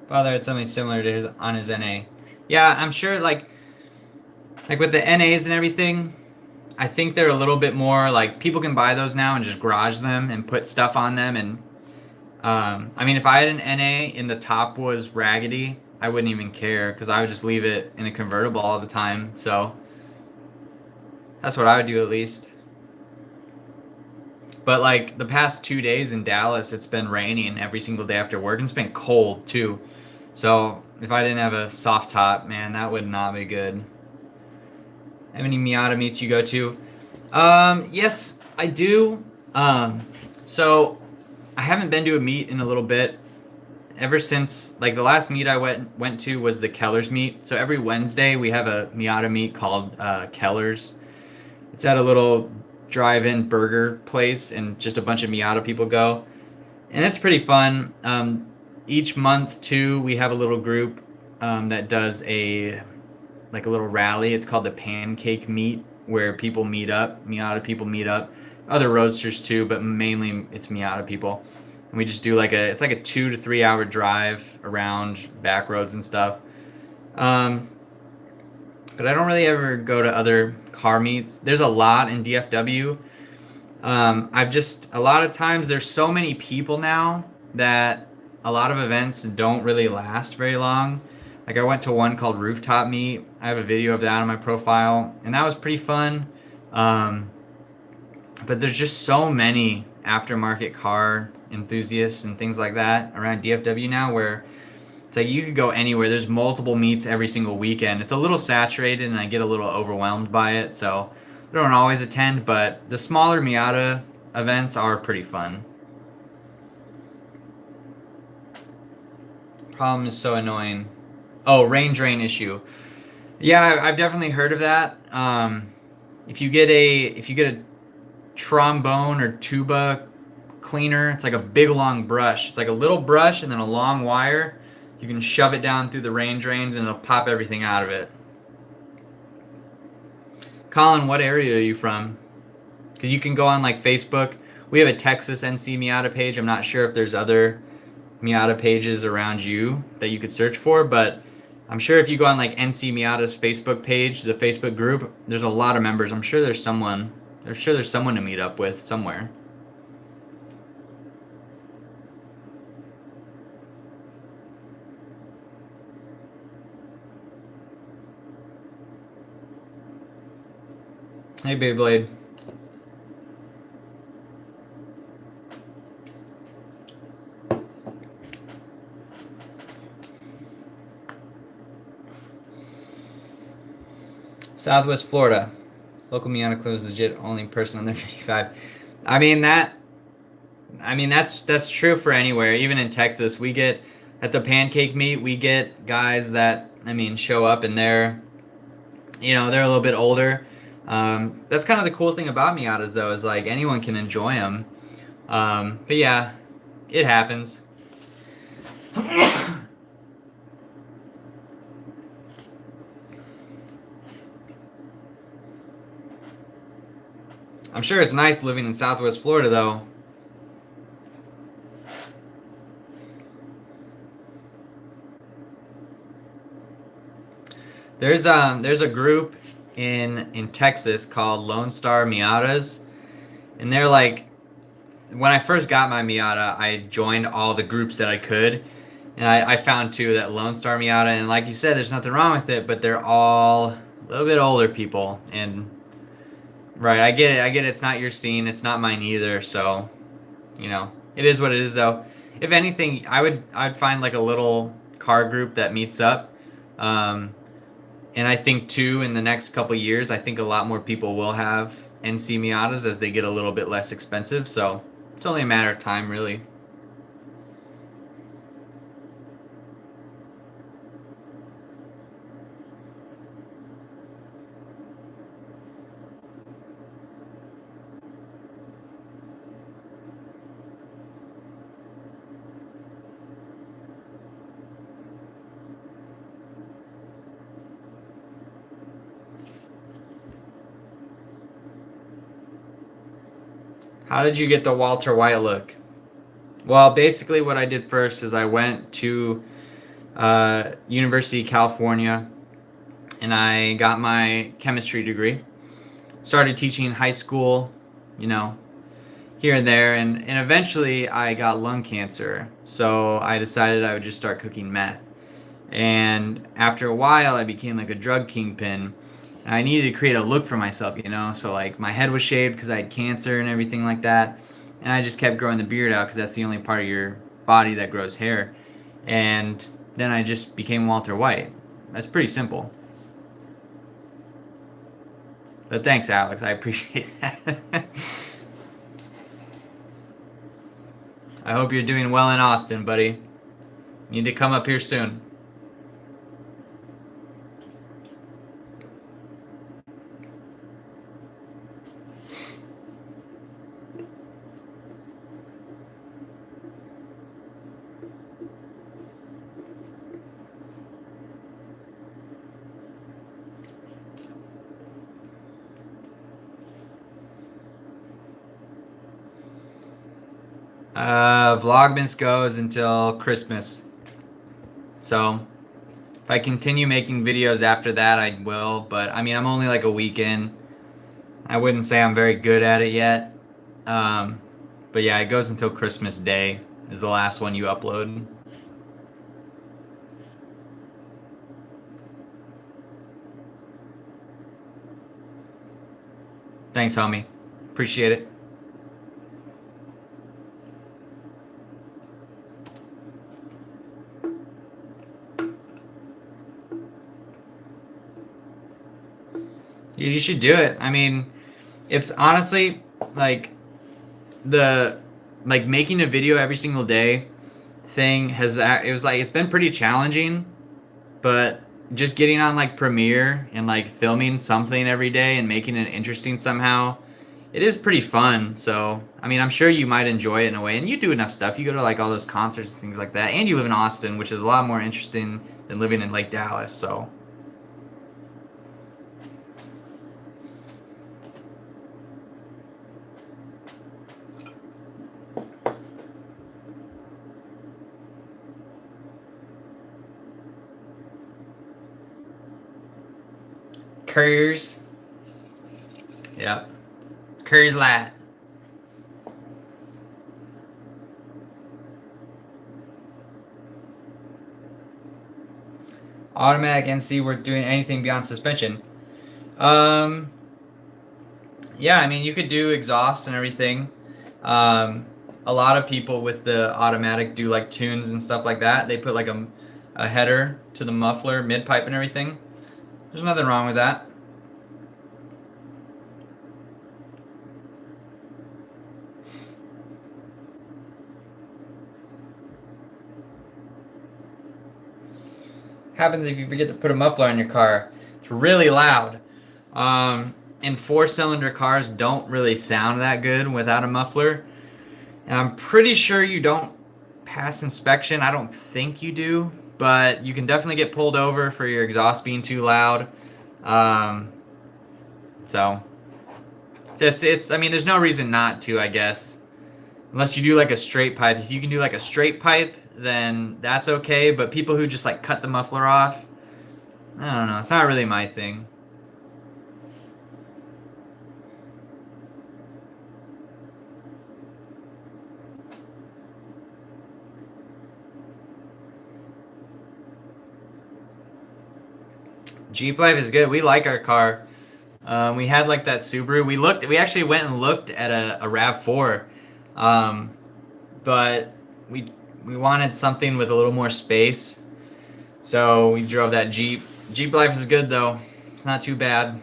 Father had something similar to his on his NA. Yeah, I'm sure like with the NAs and everything, I think they're a little bit more like, people can buy those now and just garage them and put stuff on them. And I mean, if I had an NA and the top was raggedy, I wouldn't even care because I would just leave it in a convertible all the time. So that's what I would do at least. But like the past 2 days in Dallas, it's been raining every single day after work, and it's been cold too. So if I didn't have a soft top, man, that would not be good. Have any Miata meets you go to? Yes, I do. So I haven't been to a meet in a little bit. Ever since, like, the last meet I went to was the Keller's meet. So every Wednesday we have a Miata meet called Keller's. It's at a little drive-in burger place, and just a bunch of Miata people go, and it's pretty fun. Each month too, we have a little group that does a little rally. It's called the Pancake Meet, where people meet up, Miata people meet up, other roadsters too, but mainly it's Miata people. And we just do it's like a 2 to 3 hour drive around back roads and stuff. But I don't really ever go to other car meets. There's a lot in DFW. A lot of times there's so many people now that a lot of events don't really last very long. Like, I went to one called Rooftop Meet. I have a video of that on my profile, and that was pretty fun. But there's just so many aftermarket car enthusiasts and things like that around DFW now, where it's like you could go anywhere. There's multiple meets every single weekend. It's a little saturated, and I get a little overwhelmed by it, so I don't always attend, but the smaller Miata events are pretty fun. Problem is so annoying. Oh, rain drain issue. Yeah, I've definitely heard of that. If you get a trombone or tuba cleaner, it's like a big long brush. It's like a little brush and then a long wire. You can shove it down through the rain drains and it'll pop everything out of it. Colin, what area are you from? Because you can go on like Facebook. We have a Texas NC Miata page. I'm not sure if there's other Miata pages around you that you could search for, but I'm sure if you go on like NC Miata's Facebook page, the Facebook group, there's a lot of members. I'm sure there's someone. I'm sure there's someone to meet up with somewhere. Hey, Beyblade. Southwest Florida. Local Miata Club is legit only person under 55. I mean that's true for anywhere. Even in Texas, we get at the pancake meet, we get guys that show up and they're they're a little bit older. That's kind of the cool thing about Miatas though, is like anyone can enjoy them. But yeah, it happens. I'm sure it's nice living in Southwest Florida though. There's a group in Texas called Lone Star Miatas, and they're like, when I first got my Miata, I joined all the groups that I could, and I found too that Lone Star Miata, and like you said, there's nothing wrong with it, but they're all a little bit older people, and right, I get it, it's not your scene, it's not mine either, so it is what it is though. If anything, I'd find like a little car group that meets up. And I think too, in the next couple years, I think a lot more people will have NC Miatas as they get a little bit less expensive. So it's only a matter of time, really. How did you get the Walter White look? Well, basically what I did first is I went to University of California and I got my chemistry degree. Started teaching high school, here and there, and eventually I got lung cancer. So I decided I would just start cooking meth. And after a while, I became like a drug kingpin. I needed to create a look for myself, So like my head was shaved because I had cancer and everything like that, and I just kept growing the beard out because that's the only part of your body that grows hair. And then I just became Walter White. That's pretty simple. But thanks, Alex. I appreciate that. I hope you're doing well in Austin, buddy. Need to come up here soon. Vlogmas goes until Christmas. So if I continue making videos after that, I will. But I'm only like a week in. I wouldn't say I'm very good at it yet. But yeah, it goes until Christmas Day is the last one you upload. Thanks, homie. Appreciate it. You should do it. It's honestly like making a video every single day thing it's been pretty challenging, but just getting on like Premiere and like filming something every day and making it interesting somehow, it is pretty fun. So I'm sure you might enjoy it in a way, and you do enough stuff. You go to like all those concerts and things like that, and you live in Austin, which is a lot more interesting than living in like Dallas. So Couriers. Yep. Couriers Light. Automatic NC worth doing anything beyond suspension. Yeah, I mean, you could do exhaust and everything. A lot of people with the automatic do like tunes and stuff like that. They put like a header to the muffler, mid pipe and everything. There's nothing wrong with that. Happens if you forget to put a muffler in your car. It's really loud. And 4-cylinder cars don't really sound that good without a muffler. And I'm pretty sure you don't pass inspection. I don't think you do, but you can definitely get pulled over for your exhaust being too loud. So it's I mean, there's no reason not to, I guess. Unless you do like a straight pipe. If you can do like a straight pipe, then that's okay. But people who just like cut the muffler off, I don't know. It's not really my thing. Jeep life is good. We like our car. We had like that Subaru. We actually went and looked at a RAV4, but we wanted something with a little more space, so we drove that Jeep. Jeep life is good though. It's not too bad.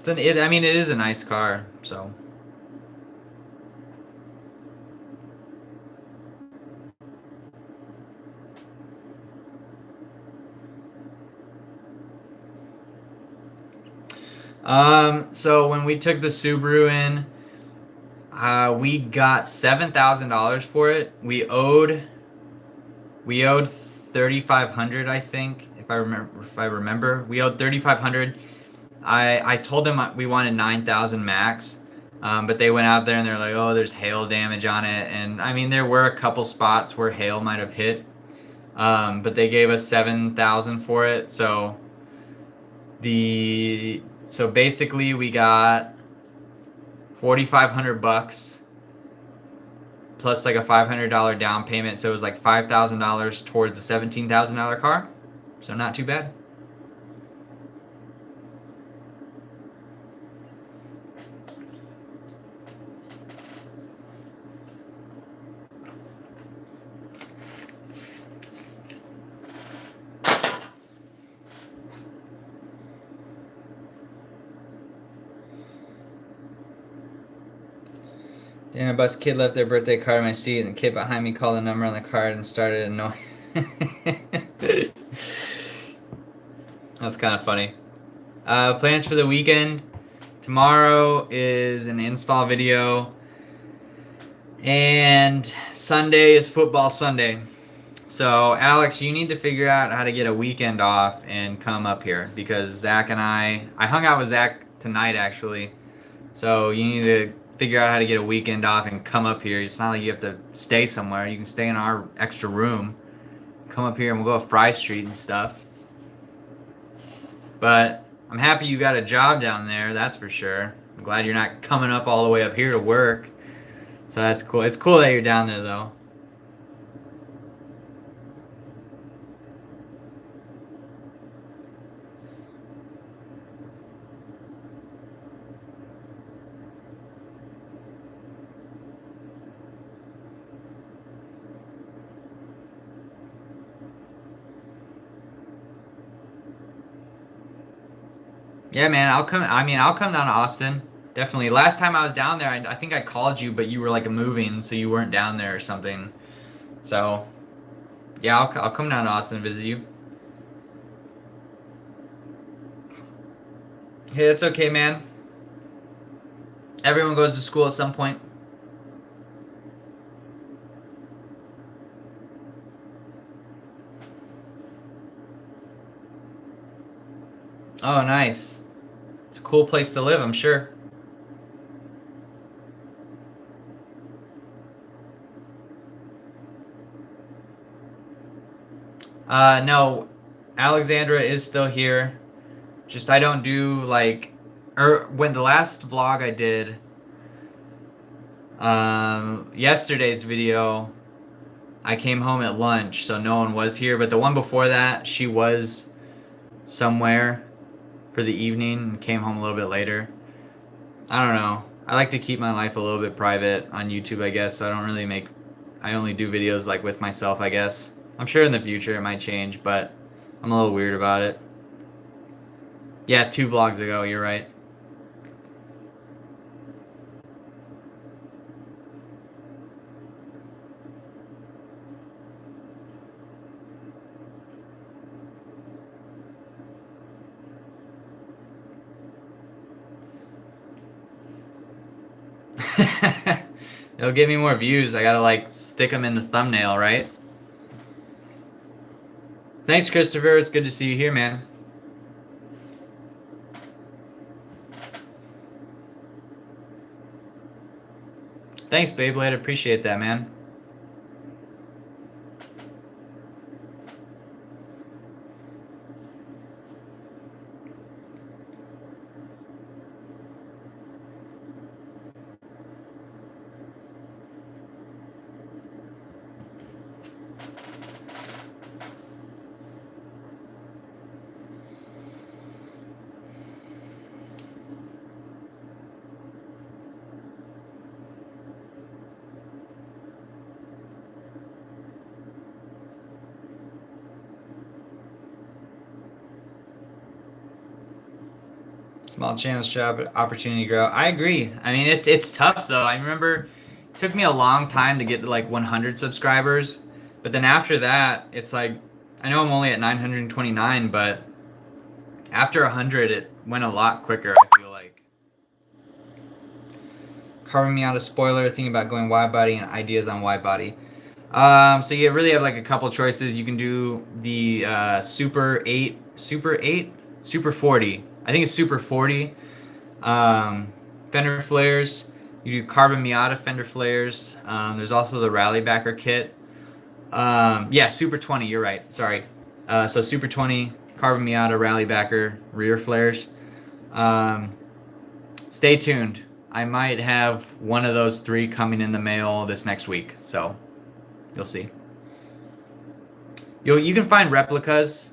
I mean, it is a nice car, so. So when we took the Subaru in, we got $7,000 for it. We owed $3,500, I think, if I remember. We owed $3,500. I told them we wanted 9,000 max, but they went out there and they're like, oh, there's hail damage on it, and I mean there were a couple spots where hail might have hit, but they gave us 7,000 for it. So basically we got $4,500 plus like a $500 down payment, so it was like $5,000 towards a $17,000 car. So not too bad. Damn, a bus kid left their birthday card in my seat, and the kid behind me called the number on the card and started annoying. That's kind of funny. Plans for the weekend. Tomorrow is an install video, and Sunday is football Sunday. So Alex, you need to figure out how to get a weekend off and come up here, because Zach and I hung out with Zach tonight actually. So you need to figure out how to get a weekend off and come up here. It's not like you have to stay somewhere. You can stay in our extra room. Come up here and we'll go to Fry Street and stuff. But I'm happy you got a job down there, that's for sure. I'm glad you're not coming up all the way up here to work. So that's cool. It's cool that you're down there though. Yeah, man, I'll come. I mean, I'll come down to Austin. Definitely. Last time I was down there, I think I called you, but you were like moving, so you weren't down there or something. So, yeah, I'll come down to Austin and visit you. Hey, that's okay, man. Everyone goes to school at some point. Oh, nice. It's a cool place to live, I'm sure. No, Alexandra is still here. Just I don't do like, or when the last vlog I did, yesterday's video, I came home at lunch, so no one was here. But the one before that, she was somewhere for the evening and came home a little bit later. I don't know. I like to keep my life a little bit private on YouTube, I guess. So I don't really make, I only do videos like with myself, I guess. I'm sure in the future it might change, but I'm a little weird about it. Yeah, 2 vlogs ago, you're right. It'll get me more views. I gotta like stick them in the thumbnail, right? Thanks, Christopher. It's good to see you here, man. Thanks, Beyblade. Appreciate that, man. Small channels job opportunity to grow. I agree. I mean, it's tough though. I remember it took me a long time to get to like 100 subscribers, but then after that, it's like I know I'm only at 929, but after 100, it went a lot quicker. I feel like. Carving me out a spoiler. Thinking about going wide body and ideas on wide body. So you really have like a couple choices. You can do the Super 8, Super 8, Super 40. I think it's Super 40. Fender flares. You do carbon Miata fender flares. There's also the rally backer kit. Yeah, Super 20. You're right. Sorry. So Super 20, carbon Miata, rally backer, rear flares. Stay tuned. I might have one of those 3 coming in the mail this next week. So you'll see. You can find replicas.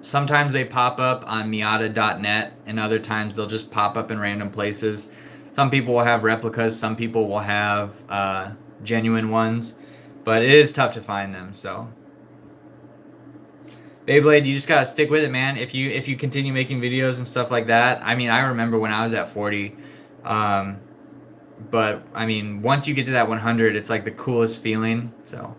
Sometimes they pop up on Miata.net, and other times they'll just pop up in random places. Some people will have replicas, some people will have genuine ones, but it is tough to find them. So, Beyblade, you just gotta stick with it, man. If you continue making videos and stuff like that, I mean, I remember when I was at 40, but I mean, once you get to that 100, it's like the coolest feeling. So,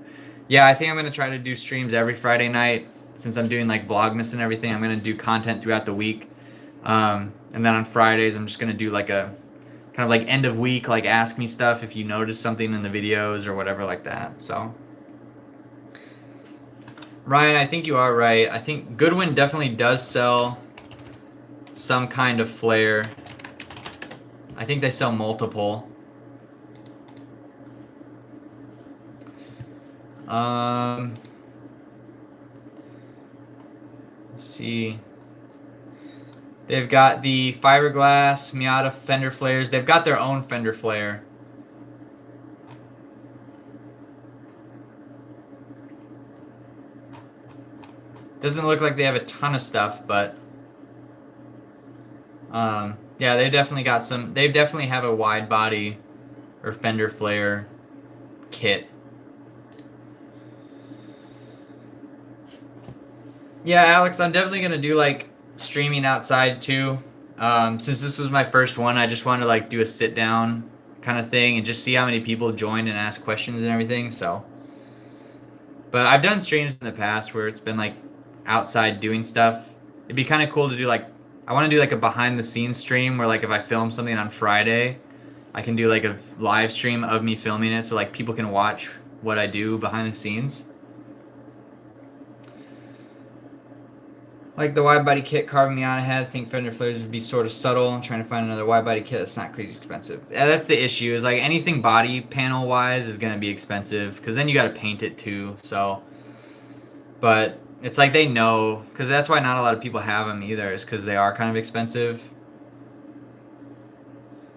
yeah, I think I'm gonna try to do streams every Friday night. Since I'm doing like vlogmas and everything, I'm gonna do content throughout the week, and then on Fridays I'm just gonna do like a kind of like end of week, like ask me stuff if you notice something in the videos or whatever like that. So Ryan, I think you are right. I think Goodwin definitely does sell some kind of flare. I think they sell multiple. Let's see. They've got the fiberglass Miata fender flares. They've got their own fender flare. Doesn't look like they have a ton of stuff, but yeah, they definitely got some. They definitely have a wide body or fender flare kit. Yeah, Alex, I'm definitely gonna do like streaming outside too. Since this was my first one, I just wanted to like do a sit down kind of thing and just see how many people join and ask questions and everything. So, but I've done streams in the past where it's been like outside doing stuff. It'd be kind of cool to do like, I want to do like a behind the scenes stream where like if I film something on Friday, I can do like a live stream of me filming it so like people can watch what I do behind the scenes. Like the wide body kit carbon Miata has, I think fender flares would be sort of subtle. I'm trying to find another wide body kit that's not crazy expensive. Yeah, that's the issue. Is like anything body panel wise is gonna be expensive because then you got to paint it too. So, but It's like they know, because that's why not a lot of people have them either, is because they are kind of expensive.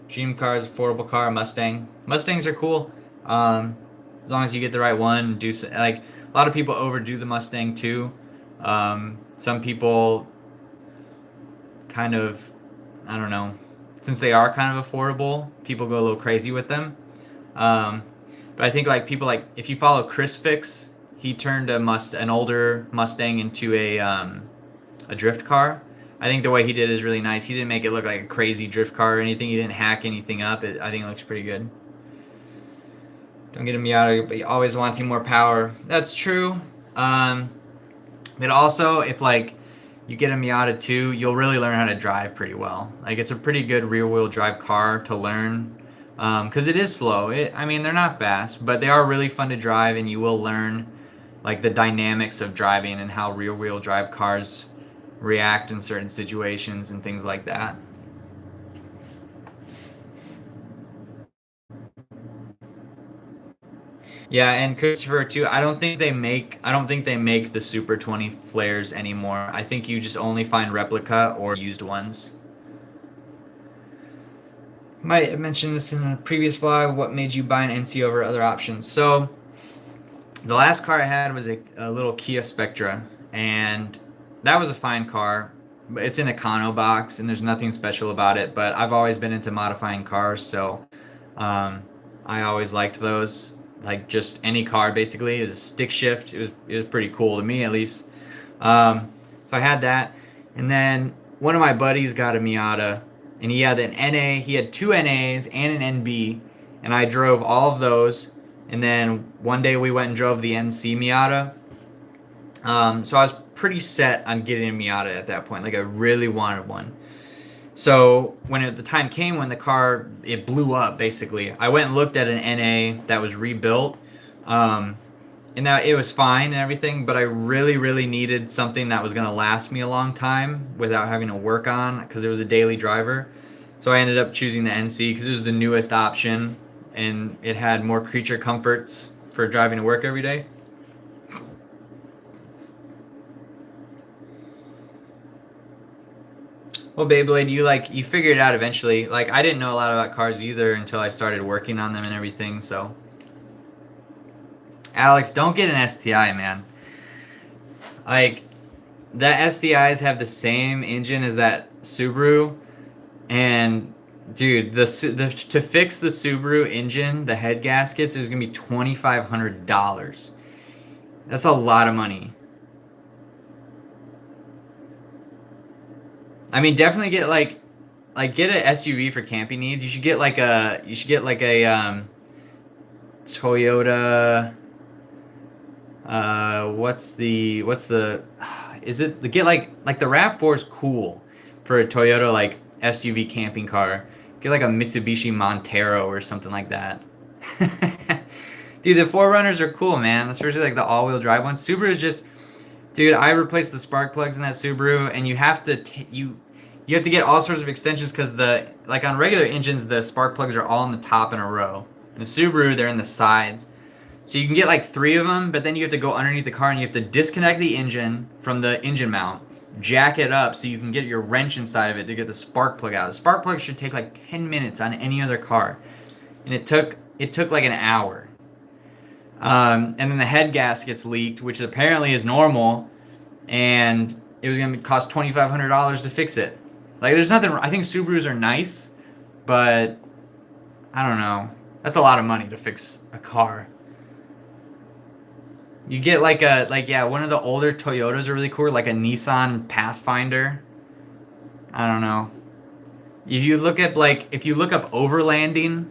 Dream car is affordable car, Mustang. Mustangs are cool, as long as you get the right one. Like a lot of people overdo the Mustang too. Some people kind of, I don't know, since they are kind of affordable, people go a little crazy with them. Um, but I think like people like if you follow Chris Fix, he turned an older Mustang into a drift car. I think the way he did it is really nice. He didn't make it look like a crazy drift car or anything. He didn't hack anything up. I think it looks pretty good. Don't get a Miata, but you always wanting more power. That's true. Um, but also, if like you get a Miata too, you'll really learn how to drive pretty well. Like it's a pretty good rear-wheel drive car to learn, because it is slow. I mean, they're not fast, but they are really fun to drive, and you will learn like the dynamics of driving and how rear-wheel drive cars react in certain situations and things like that. Yeah, and Christopher too. I don't think they make the Super 20 flares anymore. I think you just only find replica or used ones. Might have mentioned this in a previous vlog. What made you buy an NC over other options? So the last car I had was a little Kia Spectra, and that was a fine car. But it's an Econo box, and there's nothing special about it. But I've always been into modifying cars, so I always liked those. Like just any car, basically. It was a stick shift. It was pretty cool to me, at least. So I had that, and then one of my buddies got a Miata, and he had an NA. He had two NAs and an NB, and I drove all of those. And then one day we went and drove the NC Miata. So I was pretty set on getting a Miata at that point. Like I really wanted one. So when the time came when the car it blew up, basically, I went and looked at an NA that was rebuilt, and that it was fine and everything. But I really, really needed something that was gonna last me a long time without having to work on, because it was a daily driver. So I ended up choosing the NC because it was the newest option, and it had more creature comforts for driving to work every day. Well, Beyblade, you figured it out eventually. Like I didn't know a lot about cars either until I started working on them and everything. So, Alex, don't get an STI, man. Like the STIs have the same engine as that Subaru, and dude, to fix the Subaru engine, the head gaskets, it was gonna be $2,500. That's a lot of money. I mean, definitely get like get an SUV for camping needs. You should get like a Toyota. What's the is it get like the RAV4 is cool for a Toyota like SUV camping car. Get like a Mitsubishi Montero or something like that. Dude, the 4Runners are cool, man. Especially like the all-wheel drive ones. Subaru is just, dude, I replaced the spark plugs in that Subaru, and you have to you have to get all sorts of extensions because like on regular engines the spark plugs are all on the top in a row. In the Subaru they're in the sides. So you can get like 3 of them, but then you have to go underneath the car and you have to disconnect the engine from the engine mount, jack it up so you can get your wrench inside of it to get the spark plug out. The spark plug should take like 10 minutes on any other car, and it took like an hour. And then the head gaskets leaked, which apparently is normal, and it was gonna cost $2,500 to fix it. Like, there's nothing. I think Subarus are nice, but I don't know. That's a lot of money to fix a car. You get yeah, one of the older Toyotas are really cool, like a Nissan Pathfinder. I don't know. If you look up overlanding,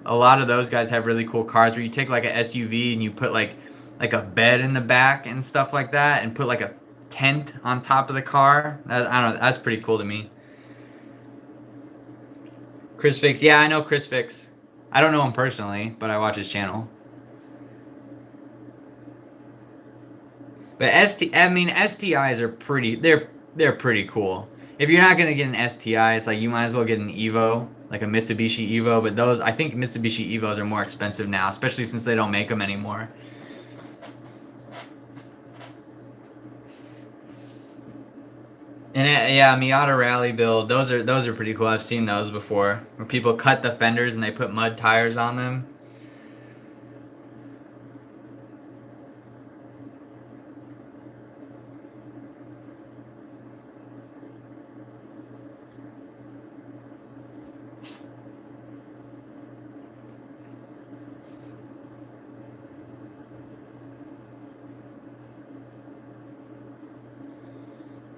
a lot of those guys have really cool cars where you take like a SUV and you put like a bed in the back and stuff like that, and put like a tent on top of the car. I don't know. That's pretty cool to me. Chris Fix, yeah, I know Chris Fix. I don't know him personally, but I watch his channel. But STIs are they're pretty cool. If you're not gonna get an STI, it's like you might as well get an Evo, like a Mitsubishi Evo. But those, I think Mitsubishi Evos are more expensive now, especially since they don't make them anymore. And yeah, Miata Rally build. Those are pretty cool. I've seen those before, where people cut the fenders and they put mud tires on them.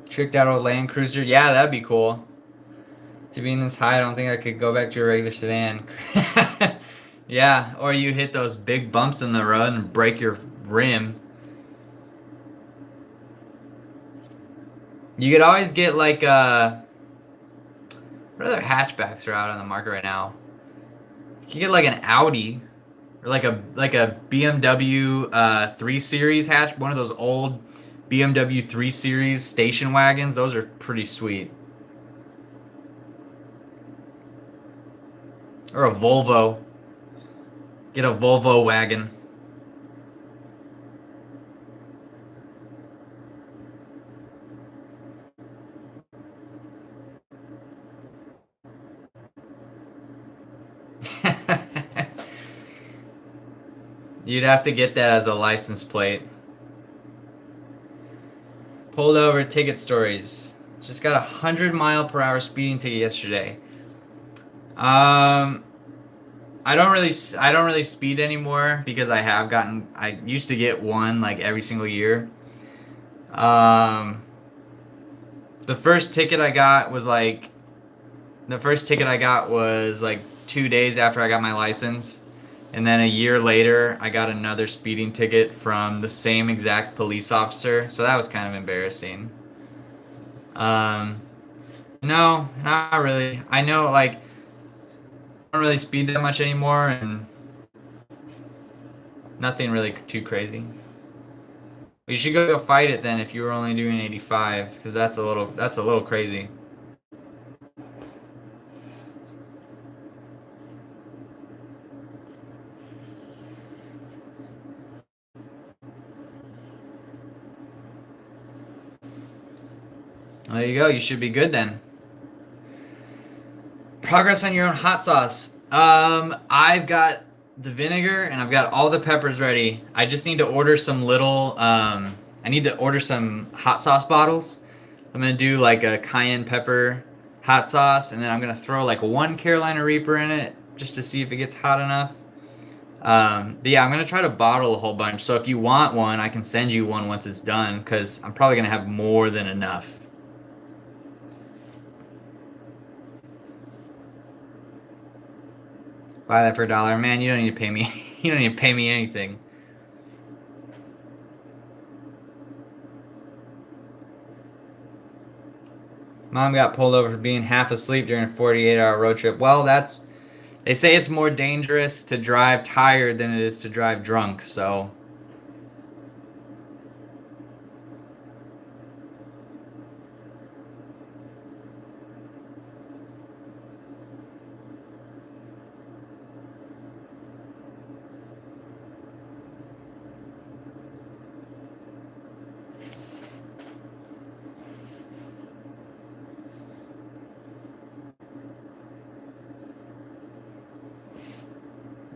Tricked out old Land Cruiser. Yeah, that'd be cool. To be in this high, I don't think I could go back to a regular sedan. Yeah, or you hit those big bumps in the road and break your rim. You could always get like what other hatchbacks are out on the market right now? You could get like an Audi or like a BMW 3 Series hatch, one of those old BMW 3 Series station wagons. Those are pretty sweet. Or a Volvo. Get a Volvo wagon. You'd have to get that as a license plate. Pulled over, ticket stories. Just got a 100-mile-per-hour speeding ticket yesterday. I don't really speed anymore because I used to get one like every single year. Um, the first ticket I got was like 2 days after I got my license. And then a year later, I got another speeding ticket from the same exact police officer. So that was kind of embarrassing. No, not really. I know, like, I don't really speed that much anymore, and nothing really too crazy. You should go fight it then if you were only doing 85, because that's a little crazy. There you go. You should be good then. Progress on your own hot sauce. I've got the vinegar and I've got all the peppers ready. I just need to order some little. I need to order some hot sauce bottles. I'm gonna do like a cayenne pepper hot sauce, and then I'm gonna throw like one Carolina Reaper in it just to see if it gets hot enough. But yeah, I'm gonna try to bottle a whole bunch. So if you want one, I can send you one once it's done, because I'm probably gonna have more than enough. Buy that for $1. Man, you don't need to pay me. You don't need to pay me anything. Mom got pulled over for being half asleep during a 48-hour road trip. Well, they say it's more dangerous to drive tired than it is to drive drunk, so.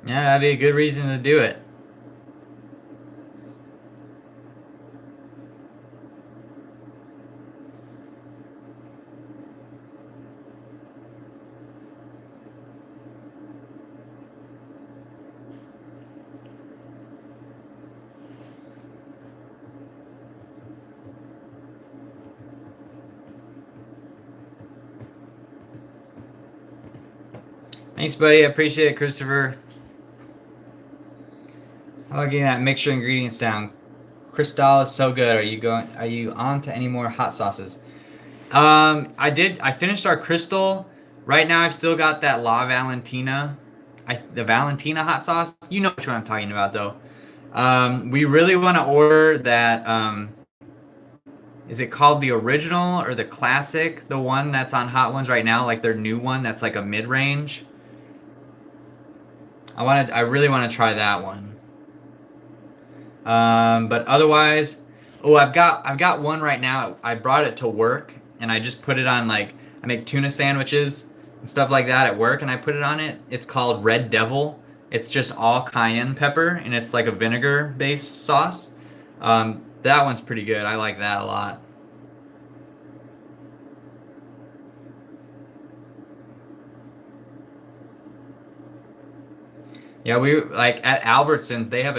Yeah, that'd be a good reason to do it. Thanks, buddy. I appreciate it, Christopher. I'll get that mixture ingredients down. Cristal is so good. Are you on to any more hot sauces? I finished our Crystal. Right now I've still got that La Valentina. The Valentina hot sauce. You know which one I'm talking about though. We really want to order that is it called the original or the classic? The one that's on Hot Ones right now, like their new one that's like a mid-range. I really want to try that one. But otherwise, I've got one right now. I brought it to work, and I just put it on, like, I make tuna sandwiches and stuff like that at work, and I put it on it. It's called Red Devil. It's just all cayenne pepper, and it's like a vinegar-based sauce. That one's pretty good. I like that a lot. Yeah, we like at Albertsons. They have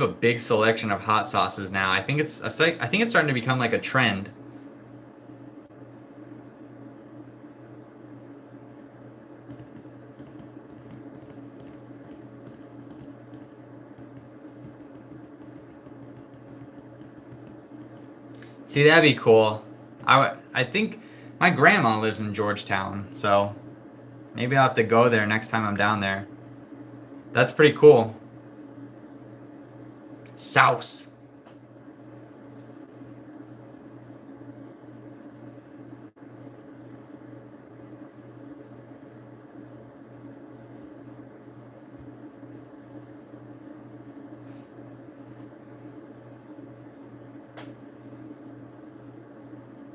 a big selection of hot sauces now. I think it's starting to become like a trend. See, that'd be cool. I think my grandma lives in Georgetown, so maybe I'll have to go there next time I'm down there. That's pretty cool. Sauce.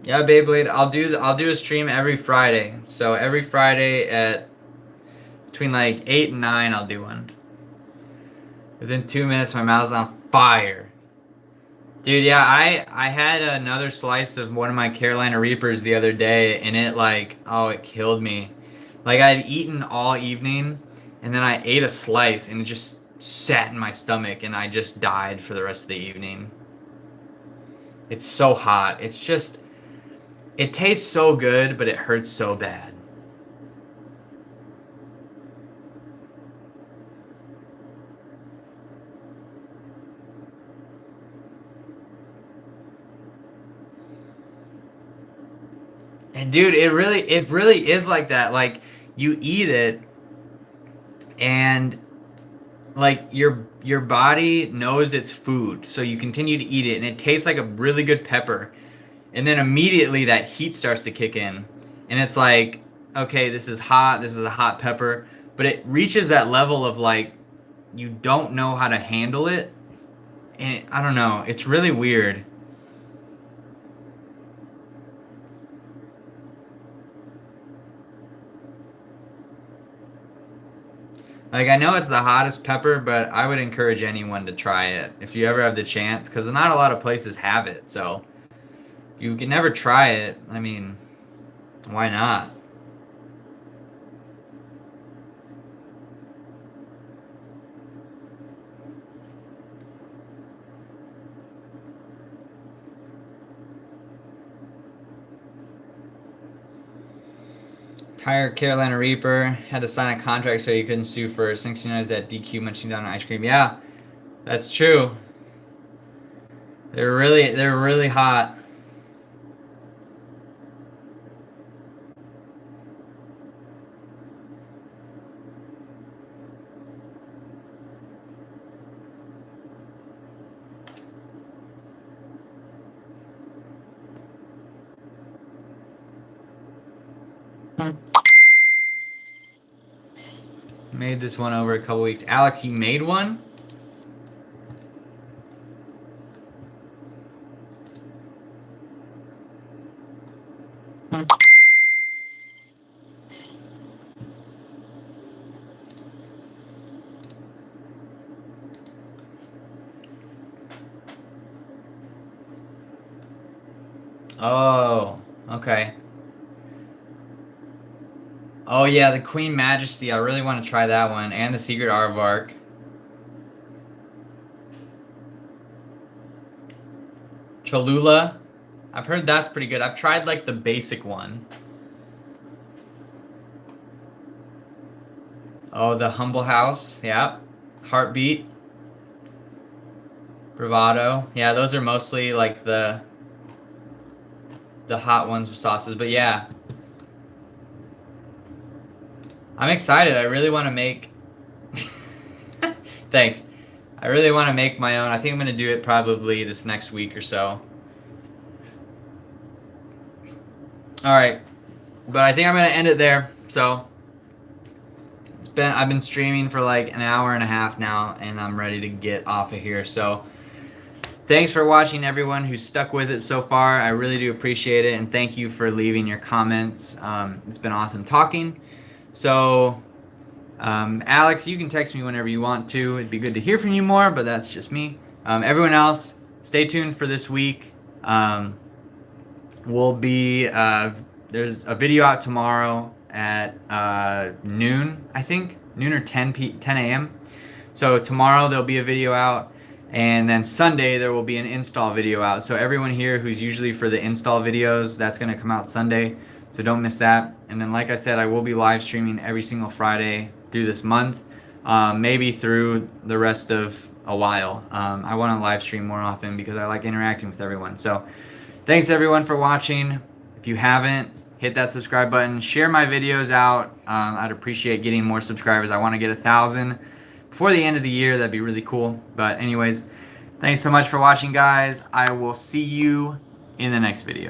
Yeah, Beyblade. I'll do a stream every Friday. So every Friday at between like 8 and 9, I'll do one. Within 2 minutes, my mouth's on fire. Dude, yeah, I had another slice of one of my Carolina Reapers the other day, and it like, oh, it killed me. Like, I'd eaten all evening, and then I ate a slice, and it just sat in my stomach, and I just died for the rest of the evening. It's so hot. It's just, it tastes so good, but it hurts so bad. And dude, it really is like that. Like, you eat it, and like your body knows it's food, so you continue to eat it, and it tastes like a really good pepper. And then immediately that heat starts to kick in, and it's like, okay, this is hot, this is a hot pepper, but it reaches that level of like, you don't know how to handle it, and I don't know, it's really weird. Like, I know it's the hottest pepper, but I would encourage anyone to try it if you ever have the chance, because not a lot of places have it, so you can never try it. I mean, why not? Tire Carolina Reaper had to sign a contract so you couldn't sue for 69s at DQ munching down on ice cream. Yeah, that's true. They're really hot. Made this one over a couple weeks. Alex, you made one? Oh, okay. Oh yeah, the Queen Majesty. I really want to try that one, and the Secret Aardvark. Cholula. I've heard that's pretty good. I've tried like the basic one. Oh, the Humble House. Yeah. Heartbeat. Bravado. Yeah, those are mostly like the hot ones with sauces. But yeah, I'm excited. I really want to make. Thanks. I really want to make my own. I think I'm going to do it probably this next week or so. Alright. But I think I'm going to end it there. So, I've been streaming for like an hour and a half now, and I'm ready to get off of here. So, thanks for watching, everyone who's stuck with it so far. I really do appreciate it, and thank you for leaving your comments. It's been awesome talking. So, Alex, you can text me whenever you want to. It'd be good to hear from you more, but that's just me. Everyone else, stay tuned for this week. We'll be there's a video out tomorrow at noon, I think, noon or 10 a.m. So tomorrow there'll be a video out, and then Sunday there will be an install video out. So everyone here who's usually for the install videos, that's going to come out Sunday, so don't miss that. And then, like I said, I will be live streaming every single Friday through this month, maybe through the rest of a while. I want to live stream more often because I like interacting with everyone. So thanks everyone for watching. If you haven't, hit that subscribe button, share my videos out. I'd appreciate getting more subscribers. I want to get 1,000 before the end of the year. That'd be really cool. But anyways, thanks so much for watching, guys. I will see you in the next video.